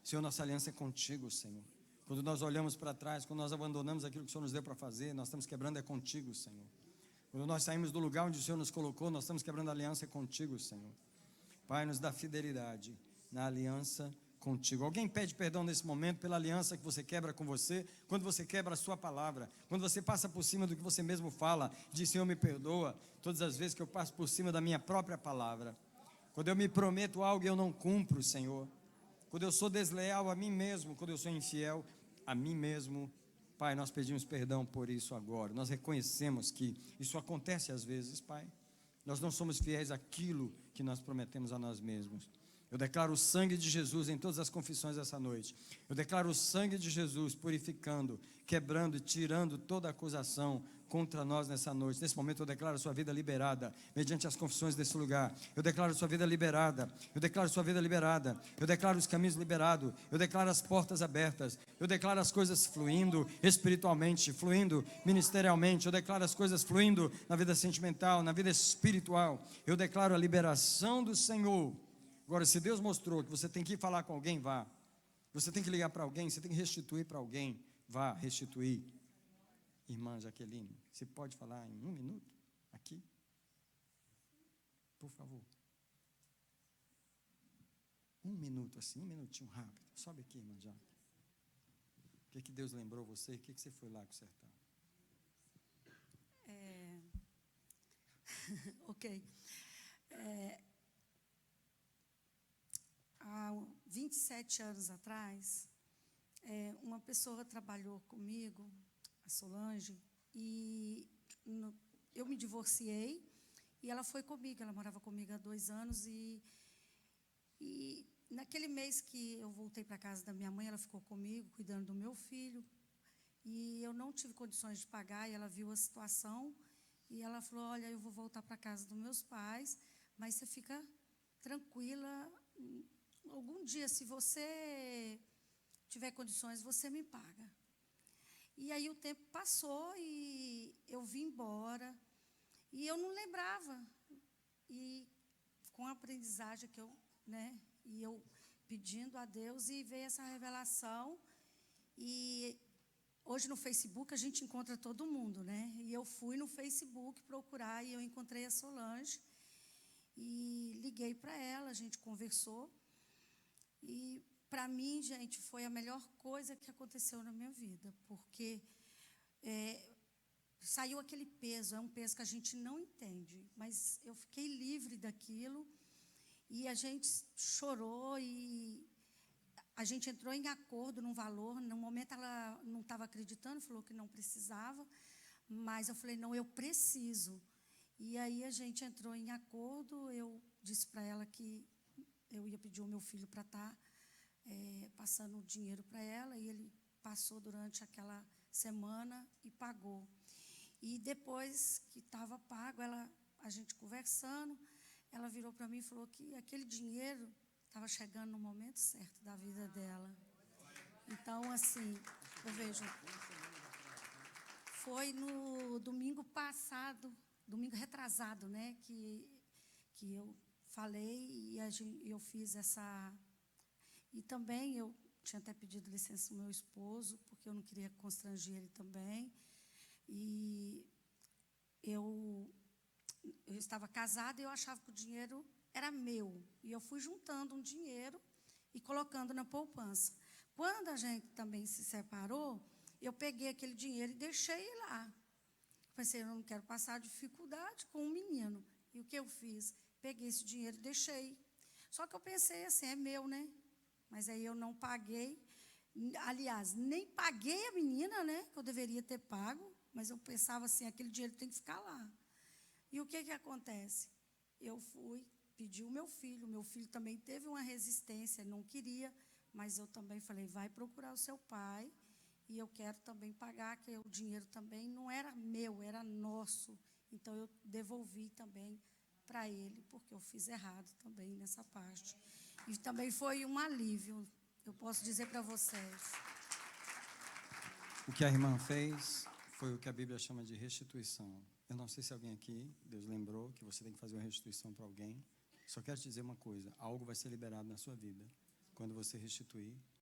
Senhor, nossa aliança é contigo, Senhor. Quando nós olhamos para trás, quando nós abandonamos aquilo que o Senhor nos deu para fazer, nós estamos quebrando é contigo, Senhor. Quando nós saímos do lugar onde o Senhor nos colocou, nós estamos quebrando a aliança contigo, Senhor. Pai, nos dá fidelidade na aliança contigo. Alguém pede perdão nesse momento pela aliança que você quebra com você, quando você quebra a sua palavra, quando você passa por cima do que você mesmo fala, diz: Senhor, me perdoa todas as vezes que eu passo por cima da minha própria palavra. Quando eu me prometo algo e eu não cumpro, Senhor. Quando eu sou desleal a mim mesmo, quando eu sou infiel a mim mesmo. Pai, nós pedimos perdão por isso agora. Nós reconhecemos que isso acontece às vezes, Pai. Nós não somos fiéis àquilo que nós prometemos a nós mesmos. Eu declaro o sangue de Jesus em todas as confissões essa noite. Eu declaro o sangue de Jesus purificando, quebrando e tirando toda acusação contra nós nessa noite. Nesse momento eu declaro a sua vida liberada, mediante as confissões desse lugar. Eu declaro a sua vida liberada. Eu declaro a sua vida liberada. Eu declaro os caminhos liberados. Eu declaro as portas abertas. Eu declaro as coisas fluindo espiritualmente, fluindo ministerialmente. Eu declaro as coisas fluindo na vida sentimental, na vida espiritual. Eu declaro a liberação do Senhor. Agora, se Deus mostrou que você tem que ir falar com alguém, vá. Você tem que ligar para alguém, você tem que restituir para alguém, vá restituir. Irmã Jaqueline, você pode falar em 1 minuto aqui? Por favor. 1 minuto assim, 1 minutinho rápido. Sobe aqui, irmã Jaque. O que Deus lembrou você? O que você foi lá consertar? Ok. Há 27 anos atrás, uma pessoa trabalhou comigo, a Solange, e eu me divorciei e ela foi comigo. Ela morava comigo há 2 anos e naquele mês que eu voltei para a casa da minha mãe, ela ficou comigo, cuidando do meu filho, e eu não tive condições de pagar, e ela viu a situação e ela falou: olha, eu vou voltar para a casa dos meus pais, mas você fica tranquila, algum dia, se você tiver condições, você me paga. E aí o tempo passou e eu vim embora. E eu não lembrava. E com a aprendizagem que eu, e eu pedindo a Deus, e veio essa revelação. E hoje no Facebook a gente encontra todo mundo, E eu fui no Facebook procurar e eu encontrei a Solange. E liguei para ela, a gente conversou. E, para mim, gente, foi a melhor coisa que aconteceu na minha vida, porque saiu aquele peso, é um peso que a gente não entende, mas eu fiquei livre daquilo, e a gente chorou, e a gente entrou em acordo num valor. No momento ela não estava acreditando, falou que não precisava, mas eu falei: não, eu preciso. E aí a gente entrou em acordo. Eu disse para ela que eu ia pedir o meu filho para estar passando o dinheiro para ela, e ele passou durante aquela semana e pagou. E depois que estava pago, a gente conversando, ela virou para mim e falou que aquele dinheiro estava chegando no momento certo da vida dela. Então, assim, eu vejo, foi no domingo passado, domingo retrasado, que eu falei, e eu fiz essa. E também eu tinha até pedido licença ao meu esposo, porque eu não queria constranger ele também. E eu estava casada e eu achava que o dinheiro era meu. E eu fui juntando um dinheiro e colocando na poupança. Quando a gente também se separou, eu peguei aquele dinheiro e deixei lá. Pensei: eu não quero passar dificuldade com um menino. E o que eu fiz? Peguei esse dinheiro e deixei. Só que eu pensei assim: é meu, Mas aí eu não paguei. Aliás, nem paguei a menina, que eu deveria ter pago. Mas eu pensava assim: aquele dinheiro tem que ficar lá. E o que acontece? Eu fui pedir o meu filho também teve uma resistência, não queria, mas eu também falei: vai procurar o seu pai, e eu quero também pagar, que o dinheiro também não era meu, era nosso. Então eu devolvi também para ele, porque eu fiz errado também nessa parte. E também foi um alívio, eu posso dizer para vocês. O que a irmã fez foi o que a Bíblia chama de restituição. Eu não sei se alguém aqui, Deus lembrou que você tem que fazer uma restituição para alguém. Só quero te dizer uma coisa: algo vai ser liberado na sua vida quando você restituir